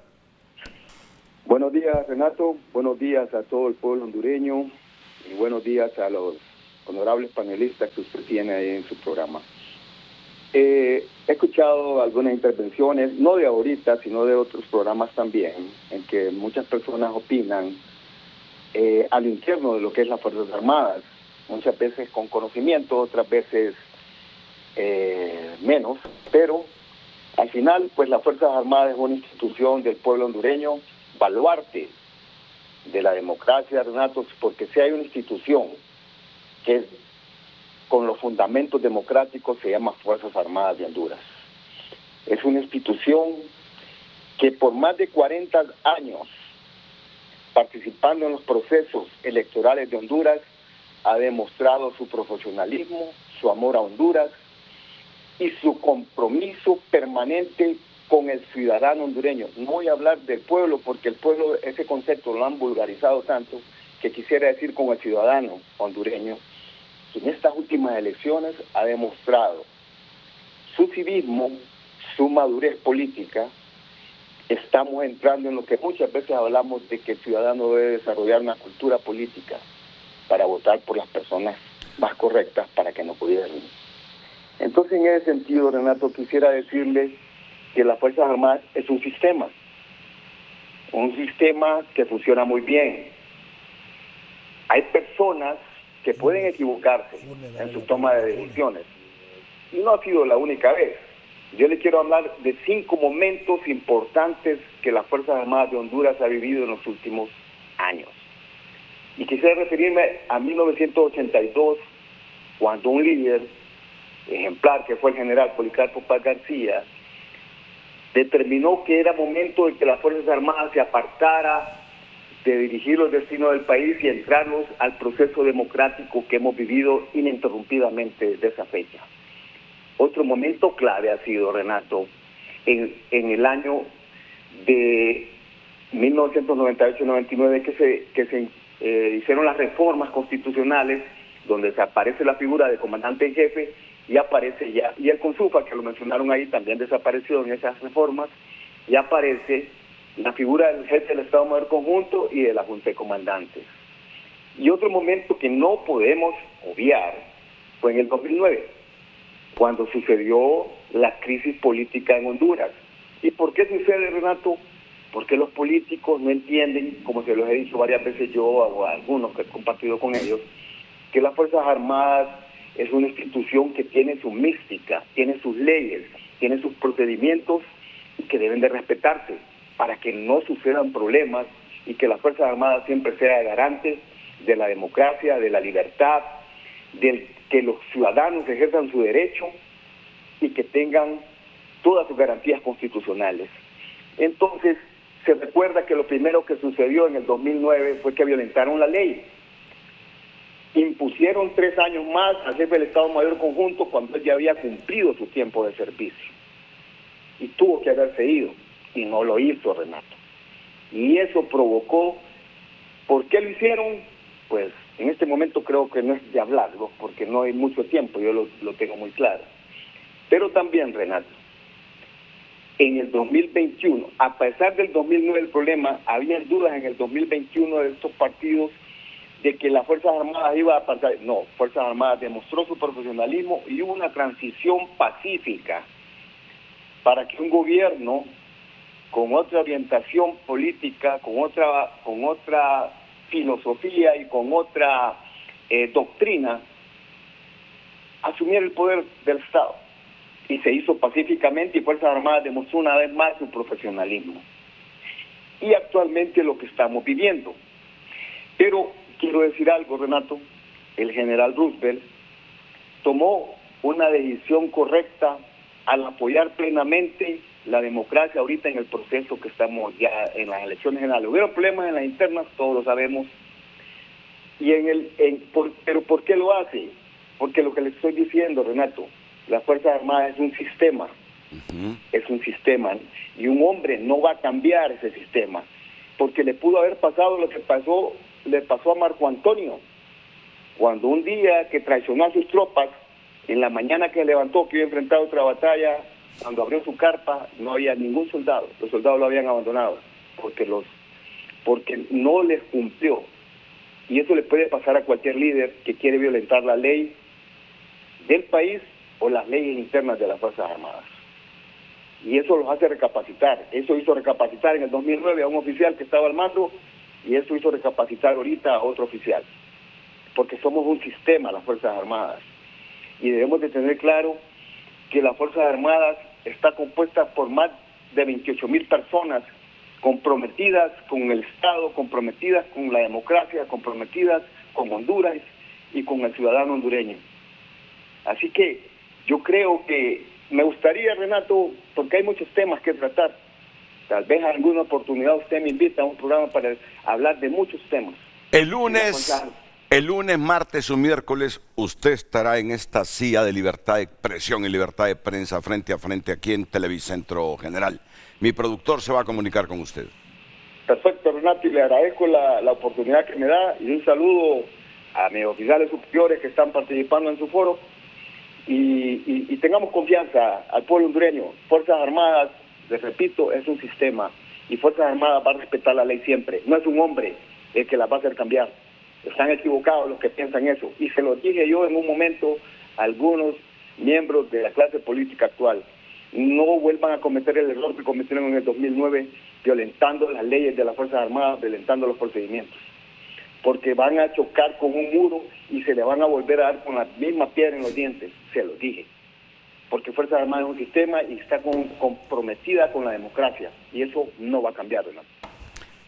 Buenos días, Renato. Buenos días a todo el pueblo hondureño y buenos días a los honorables panelistas que usted tiene ahí en su programa. He escuchado algunas intervenciones, no de ahorita, sino de otros programas también, en que muchas personas opinan al interno de lo que es las Fuerzas Armadas, muchas veces con conocimiento, otras veces menos, pero al final, pues las Fuerzas Armadas es una institución del pueblo hondureño, baluarte de la democracia, Renato, porque si hay una institución que es con los fundamentos democráticos, se llama Fuerzas Armadas de Honduras. Es una institución que por más de 40 años, participando en los procesos electorales de Honduras, ha demostrado su profesionalismo, su amor a Honduras y su compromiso permanente con el ciudadano hondureño. No voy a hablar del pueblo, porque el pueblo, ese concepto lo han vulgarizado tanto, que quisiera decir con el ciudadano hondureño, que en estas últimas elecciones ha demostrado su civismo, su madurez política. Estamos entrando en lo que muchas veces hablamos de que el ciudadano debe desarrollar una cultura política para votar por las personas más correctas para que no gobiernen. Entonces, en ese sentido, Renato, quisiera decirles que las Fuerzas Armadas es un sistema que funciona muy bien. Hay personas que pueden equivocarse en su toma de decisiones, y no ha sido la única vez. Yo les quiero hablar de 5 momentos importantes que las Fuerzas Armadas de Honduras ha vivido en los últimos años. Y quisiera referirme a 1982, cuando un líder ejemplar, que fue el general Policarpo Paz García, determinó que era momento de que las Fuerzas Armadas se apartara de dirigir los destinos del país y entrarnos al proceso democrático que hemos vivido ininterrumpidamente desde esa fecha. Otro momento clave ha sido, Renato, en el año de 1998-99 que se hicieron las reformas constitucionales, donde desaparece la figura de comandante en jefe y aparece ya, y el CONSUFA, que lo mencionaron ahí, también desapareció en esas reformas, y aparece la figura del jefe del Estado Mayor Conjunto y de la Junta de Comandantes. Y otro momento que no podemos obviar fue en el 2009, cuando sucedió la crisis política en Honduras. ¿Y por qué sucede, Renato? Porque los políticos no entienden, como se los he dicho varias veces yo o a algunos que he compartido con ellos, que las Fuerzas Armadas es una institución que tiene su mística, tiene sus leyes, tiene sus procedimientos y que deben de respetarse para que no sucedan problemas y que las Fuerzas Armadas siempre sea garante de la democracia, de la libertad, de que los ciudadanos ejerzan su derecho y que tengan todas sus garantías constitucionales. Entonces, se recuerda que lo primero que sucedió en el 2009 fue que violentaron la ley. Impusieron 3 años más al jefe del Estado Mayor Conjunto cuando él ya había cumplido su tiempo de servicio. Y tuvo que haberse ido, y no lo hizo, Renato. Y eso provocó, ¿por qué lo hicieron? Pues en este momento creo que no es de hablarlo, porque no hay mucho tiempo, yo lo tengo muy claro. Pero también, Renato, en el 2021, a pesar del 2009 el problema, había dudas en el 2021 de estos partidos de que las Fuerzas Armadas iba a pasar. No, Fuerzas Armadas demostró su profesionalismo y hubo una transición pacífica para que un gobierno con otra orientación política, con otra filosofía y con otra doctrina, asumiera el poder del Estado. Y se hizo pacíficamente y Fuerzas Armadas demostró una vez más su profesionalismo. Y actualmente lo que estamos viviendo. Pero quiero decir algo, Renato, el general Roosevelt tomó una decisión correcta al apoyar plenamente la democracia ahorita en el proceso que estamos ya en las elecciones generales. Hubieron problemas en las internas, todos lo sabemos. Y pero ¿por qué lo hace? Porque lo que le estoy diciendo, Renato, las Fuerzas Armadas es un sistema, es un sistema, y un hombre no va a cambiar ese sistema, porque le pudo haber pasado lo que le pasó a Marco Antonio, cuando un día que traicionó a sus tropas, en la mañana que levantó, que iba a enfrentar otra batalla, cuando abrió su carpa, no había ningún soldado, los soldados lo habían abandonado, porque no les cumplió, y eso le puede pasar a cualquier líder que quiere violentar la ley del país o las leyes internas de las Fuerzas Armadas. Y eso los hace recapacitar. Eso hizo recapacitar en el 2009 a un oficial que estaba al mando y eso hizo recapacitar ahorita a otro oficial. Porque somos un sistema, las Fuerzas Armadas. Y debemos de tener claro que las Fuerzas Armadas está compuesta por más de 28,000 personas comprometidas con el Estado, comprometidas con la democracia, comprometidas con Honduras y con el ciudadano hondureño. Así que yo creo que me gustaría, Renato, porque hay muchos temas que tratar, tal vez en alguna oportunidad usted me invita a un programa para hablar de muchos temas. El lunes, martes o miércoles, usted estará en esta silla de libertad de expresión y libertad de prensa frente a frente aquí en Televicentro General. Mi productor se va a comunicar con usted. Perfecto, Renato, y le agradezco la oportunidad que me da y un saludo a mis oficiales superiores que están participando en su foro. Y tengamos confianza al pueblo hondureño. Fuerzas Armadas, les repito, es un sistema y Fuerzas Armadas va a respetar la ley siempre. No es un hombre el que las va a hacer cambiar. Están equivocados los que piensan eso. Y se lo dije yo en un momento a algunos miembros de la clase política actual. No vuelvan a cometer el error que cometieron en el 2009 violentando las leyes de las Fuerzas Armadas, violentando los procedimientos. Porque van a chocar con un muro y se le van a volver a dar con la misma piedra en los dientes, se lo dije. Porque Fuerzas Armadas es un sistema y está comprometida con la democracia, y eso no va a cambiar, Renato.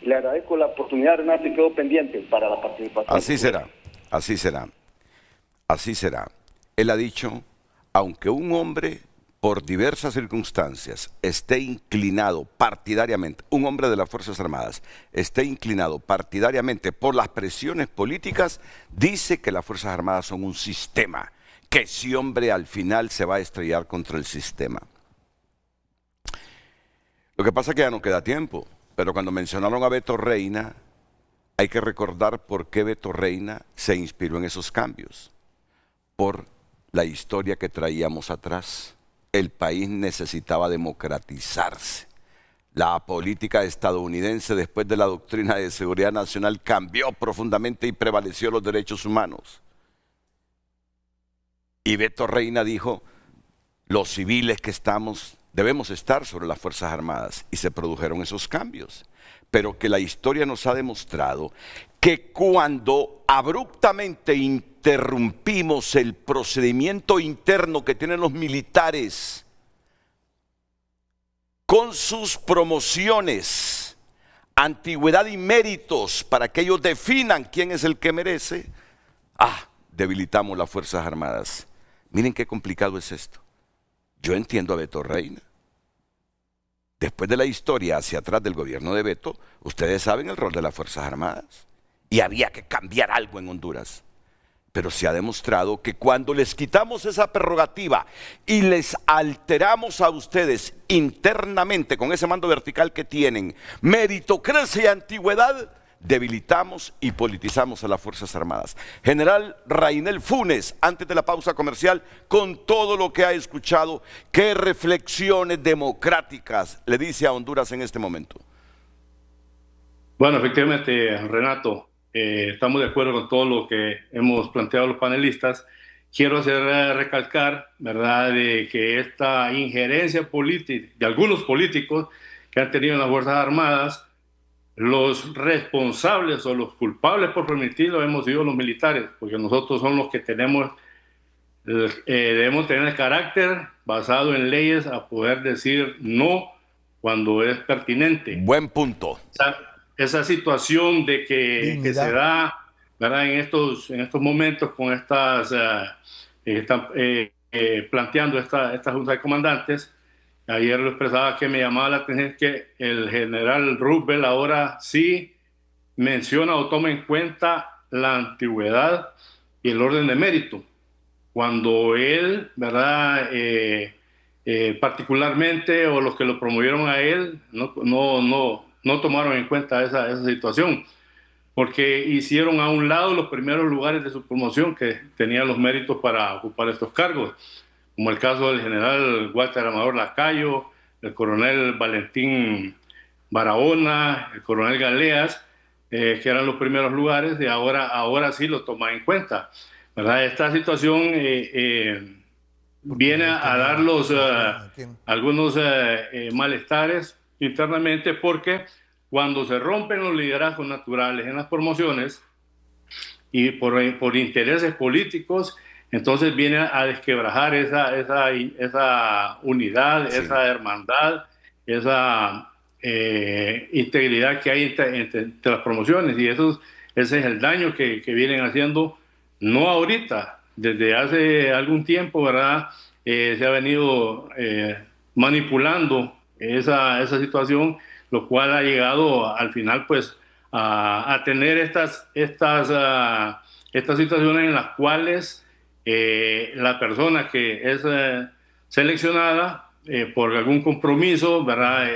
Y le agradezco la oportunidad, Renato, y quedo pendiente para la participación. Así será, así será, así será. Él ha dicho, aunque un hombre por diversas circunstancias esté inclinado partidariamente, un hombre de las Fuerzas Armadas esté inclinado partidariamente por las presiones políticas, dice que las Fuerzas Armadas son un sistema, que ese hombre al final se va a estrellar contra el sistema. Lo que pasa es que ya no queda tiempo, pero cuando mencionaron a Beto Reina, hay que recordar por qué Beto Reina se inspiró en esos cambios, por la historia que traíamos atrás. El país necesitaba democratizarse. La política estadounidense después de la doctrina de seguridad nacional cambió profundamente y prevaleció los derechos humanos. Y Beto Reina dijo, los civiles que estamos, debemos estar sobre las Fuerzas Armadas. Y se produjeron esos cambios. Pero que la historia nos ha demostrado que cuando abruptamente interrumpimos el procedimiento interno que tienen los militares con sus promociones, antigüedad y méritos para que ellos definan quién es el que merece, debilitamos las Fuerzas Armadas. Miren qué complicado es esto. Yo entiendo a Beto Reina. Después de la historia hacia atrás del gobierno de Beto, ustedes saben el rol de las Fuerzas Armadas. Y había que cambiar algo en Honduras. Pero se ha demostrado que cuando les quitamos esa prerrogativa y les alteramos a ustedes internamente con ese mando vertical que tienen, meritocracia y antigüedad, debilitamos y politizamos a las Fuerzas Armadas. General Rainel Funes, antes de la pausa comercial, con todo lo que ha escuchado, ¿qué reflexiones democráticas le dice a Honduras en este momento? Bueno, efectivamente, Renato, estamos de acuerdo con todo lo que hemos planteado los panelistas. Quiero recalcar, ¿verdad?, de que esta injerencia política de algunos políticos que han tenido en las Fuerzas Armadas, los responsables o los culpables por permitirlo hemos sido los militares, porque nosotros somos los que debemos tener el carácter basado en leyes a poder decir no cuando es pertinente. Buen punto. Esa situación de que se da, ¿verdad?, en estos momentos con planteando esta junta de comandantes. Ayer lo expresaba, que me llamaba la atención que el general Roosevelt ahora sí menciona o toma en cuenta la antigüedad y el orden de mérito. Cuando él, ¿verdad?, particularmente, o los que lo promovieron a él, no tomaron en cuenta esa situación, porque hicieron a un lado los primeros lugares de su promoción que tenían los méritos para ocupar estos cargos, como el caso del general Walter Amador Lacayo, el coronel Valentín Barahona, el coronel Galeas, que eran los primeros lugares, y ahora sí lo toma en cuenta, ¿verdad? Esta situación viene a dar algunos malestares internamente, porque cuando se rompen los liderazgos naturales en las promociones y por intereses políticos, entonces viene a desquebrajar esa unidad, sí, esa hermandad, esa integridad que hay entre las promociones, y ese es el daño que vienen haciendo, no ahorita, desde hace algún tiempo, ¿verdad? Se ha venido manipulando esa situación, lo cual ha llegado al final pues a tener estas situaciones en las cuales la persona que es seleccionada por algún compromiso, ¿verdad?,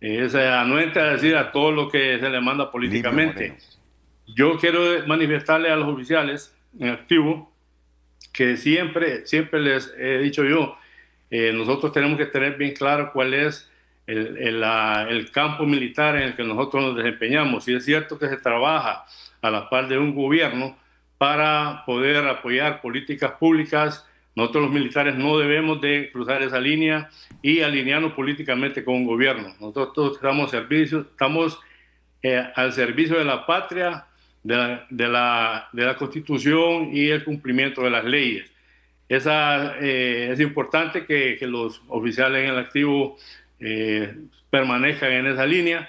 ese anuente a decir a todo lo que se le manda políticamente. Yo quiero manifestarle a los oficiales en activo que siempre les he dicho yo, nosotros tenemos que tener bien claro cuál es el campo militar en el que nosotros nos desempeñamos. Y es cierto que se trabaja a la par de un gobierno para poder apoyar políticas públicas. Nosotros los militares no debemos de cruzar esa línea y alinearnos políticamente con un gobierno. Nosotros estamos al servicio de la patria, de la Constitución y el cumplimiento de las leyes. Es importante que los oficiales en el activo permanezcan en esa línea.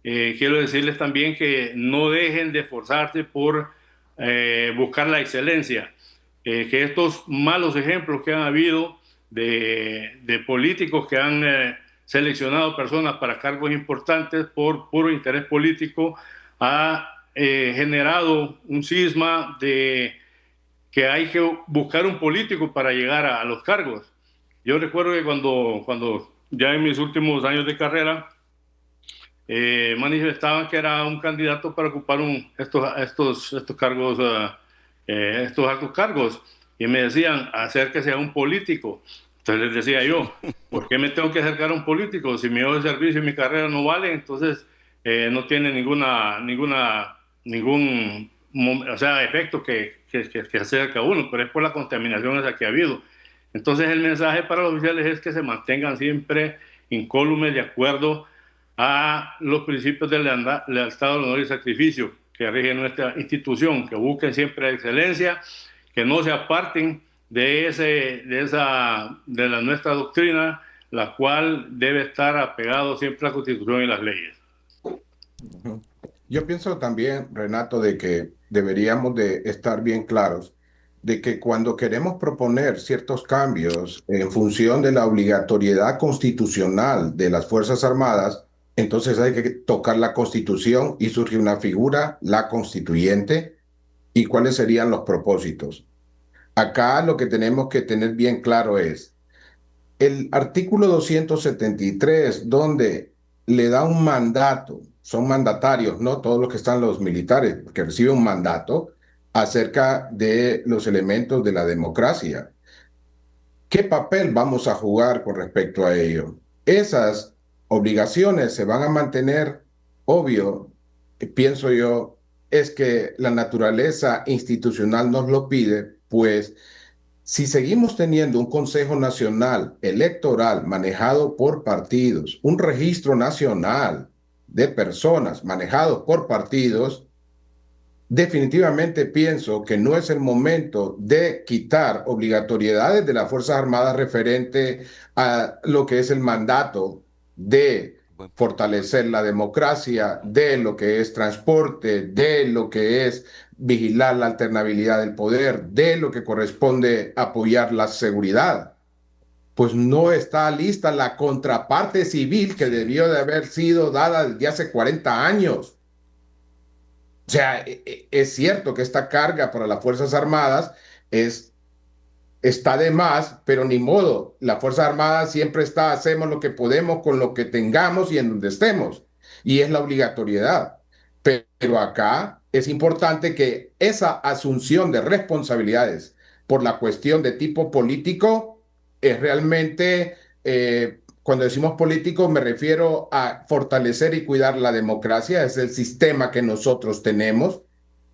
Quiero decirles también que no dejen de esforzarse por buscar la excelencia, que estos malos ejemplos que han habido de políticos que han seleccionado personas para cargos importantes por puro interés político ha generado un cisma de que hay que buscar un político para llegar a los cargos. Yo recuerdo que cuando ya en mis últimos años de carrera manifestaban que era un candidato para ocupar estos cargos, estos altos cargos, y me decían, acérquese a un político. Entonces les decía yo, ¿por qué me tengo que acercar a un político? Si mi hoja de servicio y mi carrera no valen, entonces no tiene ningún efecto que acerca a uno, pero es por la contaminación esa que ha habido. Entonces el mensaje para los oficiales es que se mantengan siempre incólumes, de acuerdo a los principios de lealtad, honor y sacrificio que rigen nuestra institución, que busquen siempre la excelencia, que no se aparten de nuestra doctrina, la cual debe estar apegado siempre a la Constitución y las leyes. Yo pienso también, Renato, de que deberíamos de estar bien claros de que cuando queremos proponer ciertos cambios en función de la obligatoriedad constitucional de las Fuerzas Armadas, entonces hay que tocar la Constitución y surge una figura, la constituyente, y cuáles serían los propósitos. Acá lo que tenemos que tener bien claro es el artículo 273, donde le da un mandato son mandatarios, ¿no? Todos los que están los militares, que reciben un mandato acerca de los elementos de la democracia. ¿Qué papel vamos a jugar con respecto a ello? Esas obligaciones se van a mantener, obvio, pienso yo, es que la naturaleza institucional nos lo pide, pues si seguimos teniendo un Consejo Nacional Electoral manejado por partidos, un registro nacional de personas manejados por partidos, definitivamente pienso que no es el momento de quitar obligatoriedades de las Fuerzas Armadas referente a lo que es el mandato de fortalecer la democracia, de lo que es transporte, de lo que es vigilar la alternabilidad del poder, de lo que corresponde apoyar la seguridad. Pues no está lista la contraparte civil que debió de haber sido dada desde hace 40 años. O sea, es cierto que esta carga para las Fuerzas Armadas está de más, pero ni modo. La Fuerza Armada siempre está, hacemos lo que podemos con lo que tengamos y en donde estemos. Y es la obligatoriedad. Pero acá es importante que esa asunción de responsabilidades por la cuestión de tipo político es realmente, cuando decimos político me refiero a fortalecer y cuidar la democracia, es el sistema que nosotros tenemos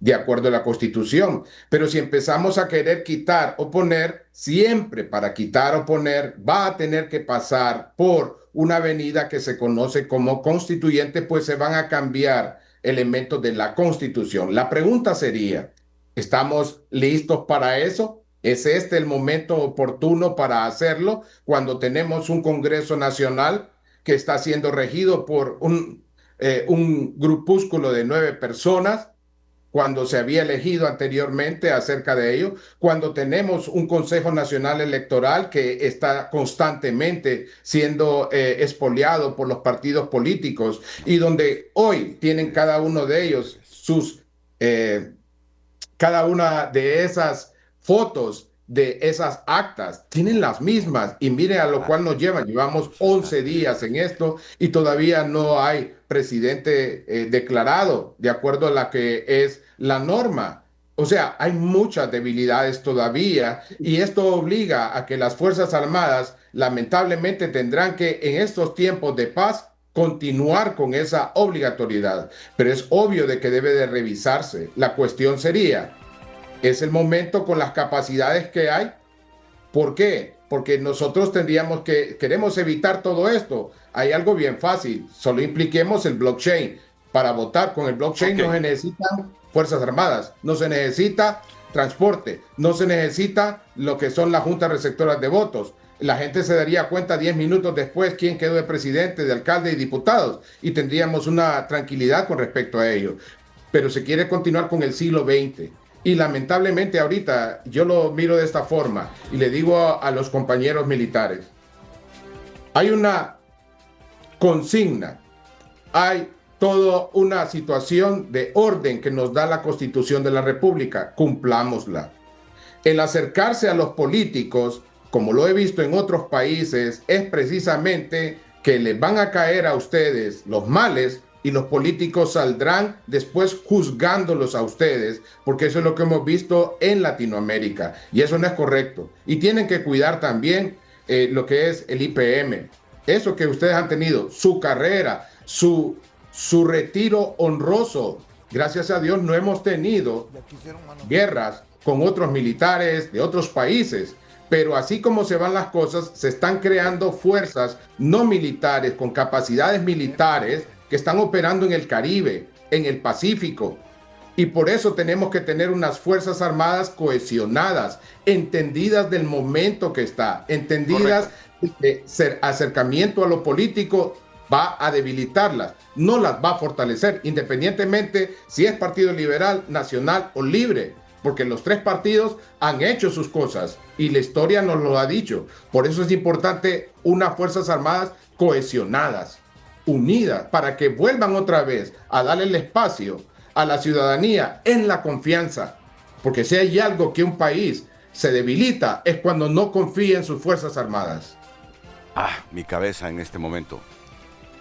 de acuerdo a la Constitución. Pero si empezamos a querer quitar o poner, siempre para quitar o poner va a tener que pasar por una avenida que se conoce como constituyente, pues se van a cambiar elementos de la Constitución. La pregunta sería, ¿estamos listos para eso? ¿Es este el momento oportuno para hacerlo cuando tenemos un Congreso Nacional que está siendo regido por un grupúsculo de 9 personas, cuando se había elegido anteriormente acerca de ello, cuando tenemos un Consejo Nacional Electoral que está constantemente siendo expoliado por los partidos políticos y donde hoy tienen cada uno de ellos cada una de esas fotos de esas actas, tienen las mismas y mire a lo cual nos llevamos 11 días en esto y todavía no hay presidente declarado de acuerdo a la que es la norma. O sea, hay muchas debilidades todavía y esto obliga a que las Fuerzas Armadas lamentablemente tendrán que en estos tiempos de paz continuar con esa obligatoriedad, pero es obvio de que debe de revisarse. La cuestión sería, ¿es el momento con las capacidades que hay? ¿Por qué? Porque nosotros queremos evitar todo esto. Hay algo bien fácil, solo impliquemos el blockchain. Para votar con el blockchain no se necesitan Fuerzas Armadas, no se necesita transporte, no se necesita lo que son las juntas receptoras de votos. La gente se daría cuenta 10 minutos después quién quedó de presidente, de alcalde y diputados y tendríamos una tranquilidad con respecto a ello. Pero se quiere continuar con el siglo XX. Y lamentablemente ahorita yo lo miro de esta forma y le digo a los compañeros militares, hay una consigna, hay toda una situación de orden que nos da la Constitución de la República, cumplámosla. El acercarse a los políticos, como lo he visto en otros países, es precisamente que les van a caer a ustedes los males y los políticos saldrán después juzgándolos a ustedes, porque eso es lo que hemos visto en Latinoamérica, y eso no es correcto. Y tienen que cuidar también lo que es el IPM, eso que ustedes han tenido, su carrera, su retiro honroso. Gracias a Dios no hemos tenido guerras con otros militares de otros países, pero así como se van las cosas, se están creando fuerzas no militares con capacidades militares que están operando en el Caribe, en el Pacífico. Y por eso tenemos que tener unas Fuerzas Armadas cohesionadas, entendidas del momento que está, entendidas de ser acercamiento a lo político va a debilitarlas, no las va a fortalecer, independientemente si es Partido Liberal, Nacional o Libre, porque los 3 partidos han hecho sus cosas y la historia nos lo ha dicho. Por eso es importante unas Fuerzas Armadas cohesionadas, unidas, para que vuelvan otra vez a darle el espacio a la ciudadanía en la confianza. Porque si hay algo que un país se debilita es cuando no confía en sus Fuerzas Armadas. Mi cabeza en este momento.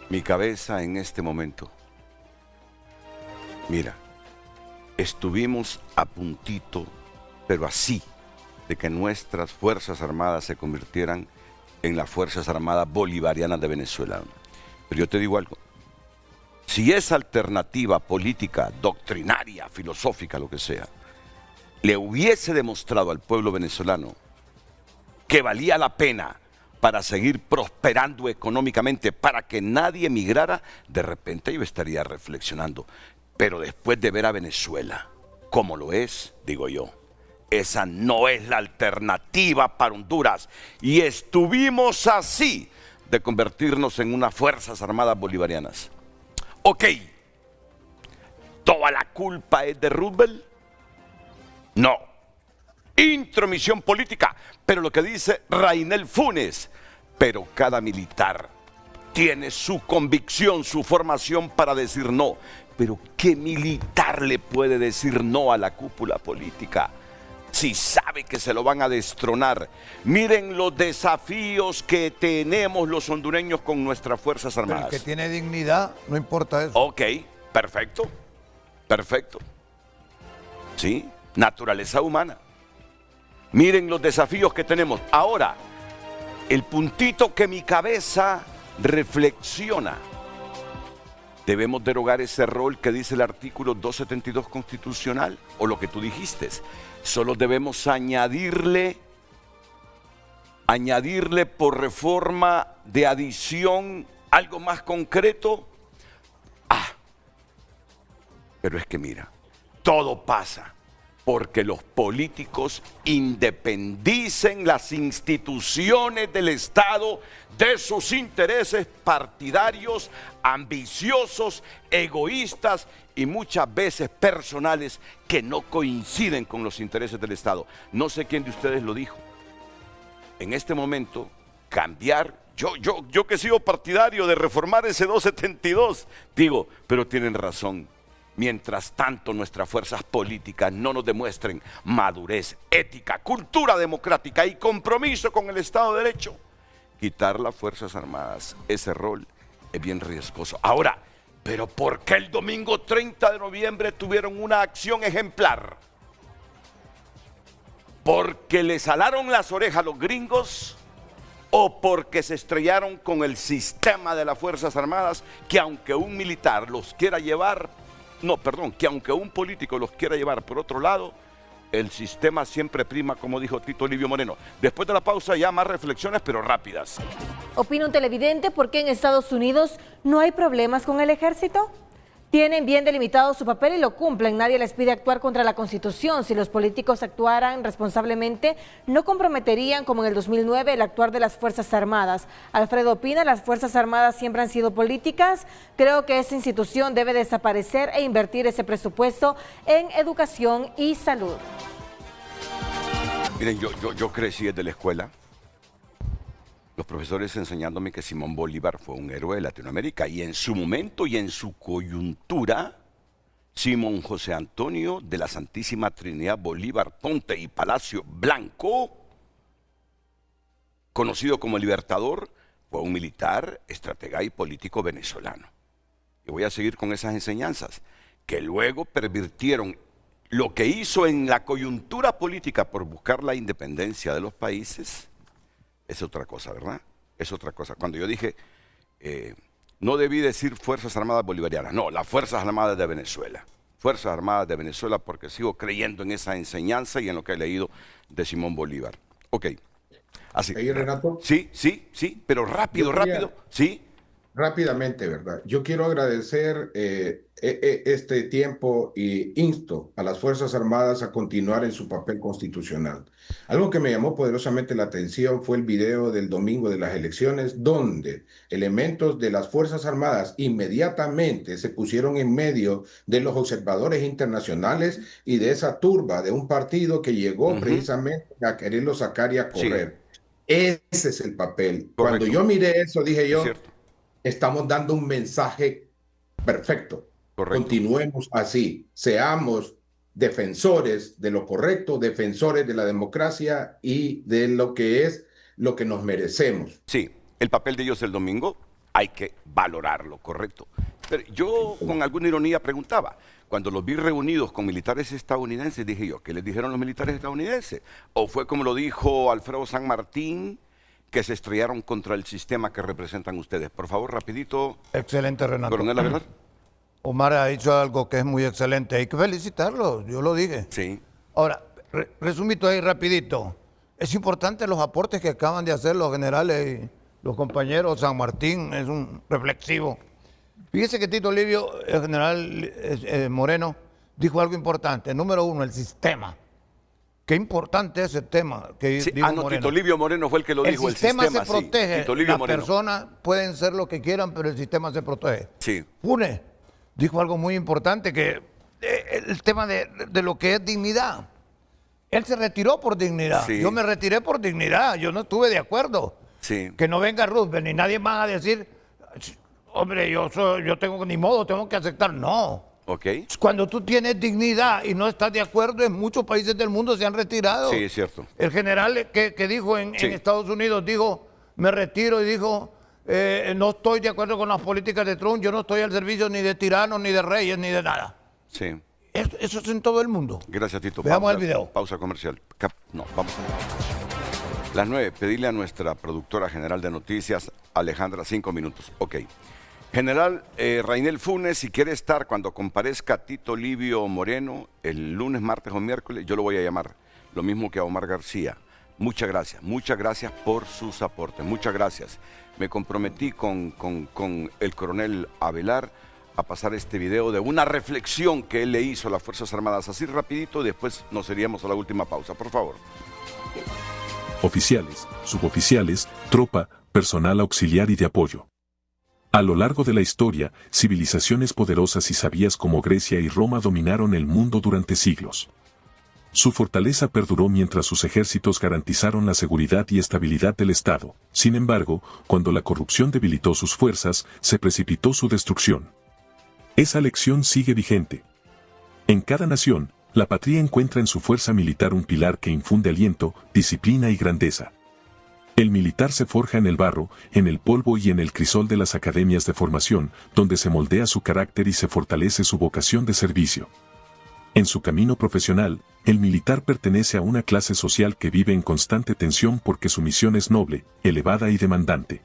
Mi cabeza en este momento. Mira, estuvimos a puntito, pero así, de que nuestras Fuerzas Armadas se convirtieran en las Fuerzas Armadas Bolivarianas de Venezuela. Pero yo te digo algo, si esa alternativa política, doctrinaria, filosófica, lo que sea, le hubiese demostrado al pueblo venezolano que valía la pena para seguir prosperando económicamente, para que nadie emigrara, de repente yo estaría reflexionando. Pero después de ver a Venezuela como lo es, digo yo, esa no es la alternativa para Honduras. Y estuvimos así de convertirnos en unas Fuerzas Armadas Bolivarianas. Ok, ¿toda la culpa es de Roosevelt? No. Intromisión política, pero lo que dice Rainel Funes, pero cada militar tiene su convicción, su formación para decir no. Pero ¿qué militar le puede decir no a la cúpula política si sabe que se lo van a destronar? Miren los desafíos que tenemos los hondureños con nuestras Fuerzas Armadas. Pero el que tiene dignidad, no importa eso. Ok, perfecto, perfecto. Sí, naturaleza humana. Miren los desafíos que tenemos. Ahora, el puntito que mi cabeza reflexiona. ¿Debemos derogar ese rol que dice el artículo 272 constitucional? O lo que tú dijiste, solo debemos añadirle por reforma de adición algo más concreto. Pero es que mira, todo pasa porque los políticos independicen las instituciones del Estado de sus intereses partidarios, ambiciosos, egoístas y muchas veces personales que no coinciden con los intereses del Estado. No sé quién de ustedes lo dijo. En este momento, cambiar, yo que he sido partidario de reformar ese 272, digo, pero tienen razón. Mientras tanto nuestras fuerzas políticas no nos demuestren madurez, ética, cultura democrática y compromiso con el Estado de Derecho, quitar las Fuerzas Armadas, ese rol es bien riesgoso. Ahora, ¿pero por qué el domingo 30 de noviembre tuvieron una acción ejemplar? ¿Porque les alaron las orejas a los gringos o porque se estrellaron con el sistema de las Fuerzas Armadas que aunque un militar los quiera llevar, que aunque un político los quiera llevar por otro lado, el sistema siempre prima, como dijo Tito Livio Moreno? Después de la pausa ya más reflexiones, pero rápidas. Opina un televidente, ¿por qué en Estados Unidos no hay problemas con el ejército? Tienen bien delimitado su papel y lo cumplen. Nadie les pide actuar contra la Constitución. Si los políticos actuaran responsablemente, no comprometerían, como en el 2009, el actuar de las Fuerzas Armadas. Alfredo opina, las Fuerzas Armadas siempre han sido políticas. Creo que esa institución debe desaparecer e invertir ese presupuesto en educación y salud. Miren, yo crecí desde la escuela. Los profesores enseñándome que Simón Bolívar fue un héroe de Latinoamérica y en su momento y en su coyuntura, Simón José Antonio de la Santísima Trinidad Bolívar Ponte y Palacio Blanco, conocido como el Libertador, fue un militar, estratega y político venezolano. Y voy a seguir con esas enseñanzas, que luego pervirtieron lo que hizo en la coyuntura política por buscar la independencia de los países. Es otra cosa, ¿verdad? Es otra cosa. Cuando yo dije, no debí decir Fuerzas Armadas Bolivarianas, no, las Fuerzas Armadas de Venezuela. Fuerzas Armadas de Venezuela, porque sigo creyendo en esa enseñanza y en lo que he leído de Simón Bolívar. Ok. Así. ¿Ahí, Renato? Sí, pero rápido. Sí. Rápidamente, ¿verdad? Yo quiero agradecer este tiempo y insto a las Fuerzas Armadas a continuar en su papel constitucional. Algo que me llamó poderosamente la atención fue el video del domingo de las elecciones, donde elementos de las Fuerzas Armadas inmediatamente se pusieron en medio de los observadores internacionales y de esa turba de un partido que llegó precisamente a quererlo sacar y a correr. Sí. Ese es el papel. Correcto. Cuando yo miré eso, dije yo, estamos dando un mensaje perfecto. Correcto. Continuemos así, seamos defensores de lo correcto, defensores de la democracia y de lo que es lo que nos merecemos. Sí, el papel de ellos el domingo hay que valorarlo, correcto. Pero yo con alguna ironía preguntaba, cuando los vi reunidos con militares estadounidenses, dije yo, ¿qué les dijeron los militares estadounidenses? ¿O fue como lo dijo Alfredo San Martín, que se estrellaron contra el sistema que representan ustedes? Por favor, rapidito. Excelente, Renato. Coronel, la verdad. Omar ha dicho algo que es muy excelente. Hay que felicitarlo, yo lo dije. Sí. Ahora, resumito ahí rapidito. Es importante los aportes que acaban de hacer los generales y los compañeros. San Martín es un reflexivo. Fíjese que Tito Livio, el general Moreno, dijo algo importante. Número uno, el sistema. Qué importante es el tema que dijo Moreno. Tito Livio Moreno fue el que lo dijo. El sistema se protege. Sí. Las personas pueden ser lo que quieran, pero el sistema se protege. Sí. Funes dijo algo muy importante, que el tema de lo que es dignidad. Él se retiró por dignidad. Sí. Yo me retiré por dignidad. Yo no estuve de acuerdo. Sí. Que no venga Roosevelt ni nadie más a decir, hombre, yo tengo ni modo, tengo que aceptar. No. Okay. Cuando tú tienes dignidad y no estás de acuerdo, en muchos países del mundo se han retirado. Sí, es cierto. El general que dijo en Estados Unidos, dijo, me retiro, y dijo, no estoy de acuerdo con las políticas de Trump, yo no estoy al servicio ni de tiranos, ni de reyes, ni de nada. Sí. Eso es en todo el mundo. Gracias, Tito. Veamos el video. Pausa comercial. No, vamos. Las 9, pedirle a nuestra productora general de noticias, Alejandra, 5 minutos. Ok. General Rainel Funes, si quiere estar cuando comparezca Tito Livio Moreno, el lunes, martes o miércoles, yo lo voy a llamar. Lo mismo que a Omar García. Muchas gracias por sus aportes. Muchas gracias. Me comprometí con el coronel Avelar a pasar este video de una reflexión que él le hizo a las Fuerzas Armadas. Así rapidito, y después nos iríamos a la última pausa. Por favor. Oficiales, suboficiales, tropa, personal auxiliar y de apoyo. A lo largo de la historia, civilizaciones poderosas y sabias como Grecia y Roma dominaron el mundo durante siglos. Su fortaleza perduró mientras sus ejércitos garantizaron la seguridad y estabilidad del Estado. Sin embargo, cuando la corrupción debilitó sus fuerzas, se precipitó su destrucción. Esa lección sigue vigente. En cada nación, la patria encuentra en su fuerza militar un pilar que infunde aliento, disciplina y grandeza. El militar se forja en el barro, en el polvo y en el crisol de las academias de formación, donde se moldea su carácter y se fortalece su vocación de servicio. En su camino profesional, el militar pertenece a una clase social que vive en constante tensión porque su misión es noble, elevada y demandante.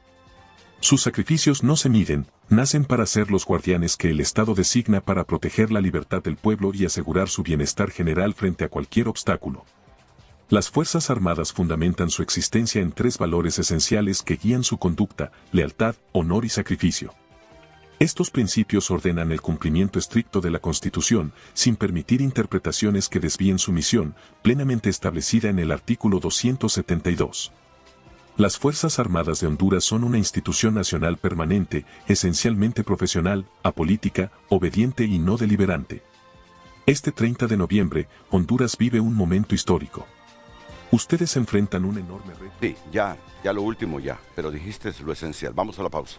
Sus sacrificios no se miden, nacen para ser los guardianes que el Estado designa para proteger la libertad del pueblo y asegurar su bienestar general frente a cualquier obstáculo. Las Fuerzas Armadas fundamentan su existencia en 3 valores esenciales que guían su conducta: lealtad, honor y sacrificio. Estos principios ordenan el cumplimiento estricto de la Constitución, sin permitir interpretaciones que desvíen su misión, plenamente establecida en el artículo 272. Las Fuerzas Armadas de Honduras son una institución nacional permanente, esencialmente profesional, apolítica, obediente y no deliberante. Este 30 de noviembre, Honduras vive un momento histórico. Ustedes enfrentan un enorme reto. Sí, ya lo último ya, pero dijiste lo esencial. Vamos a la pausa.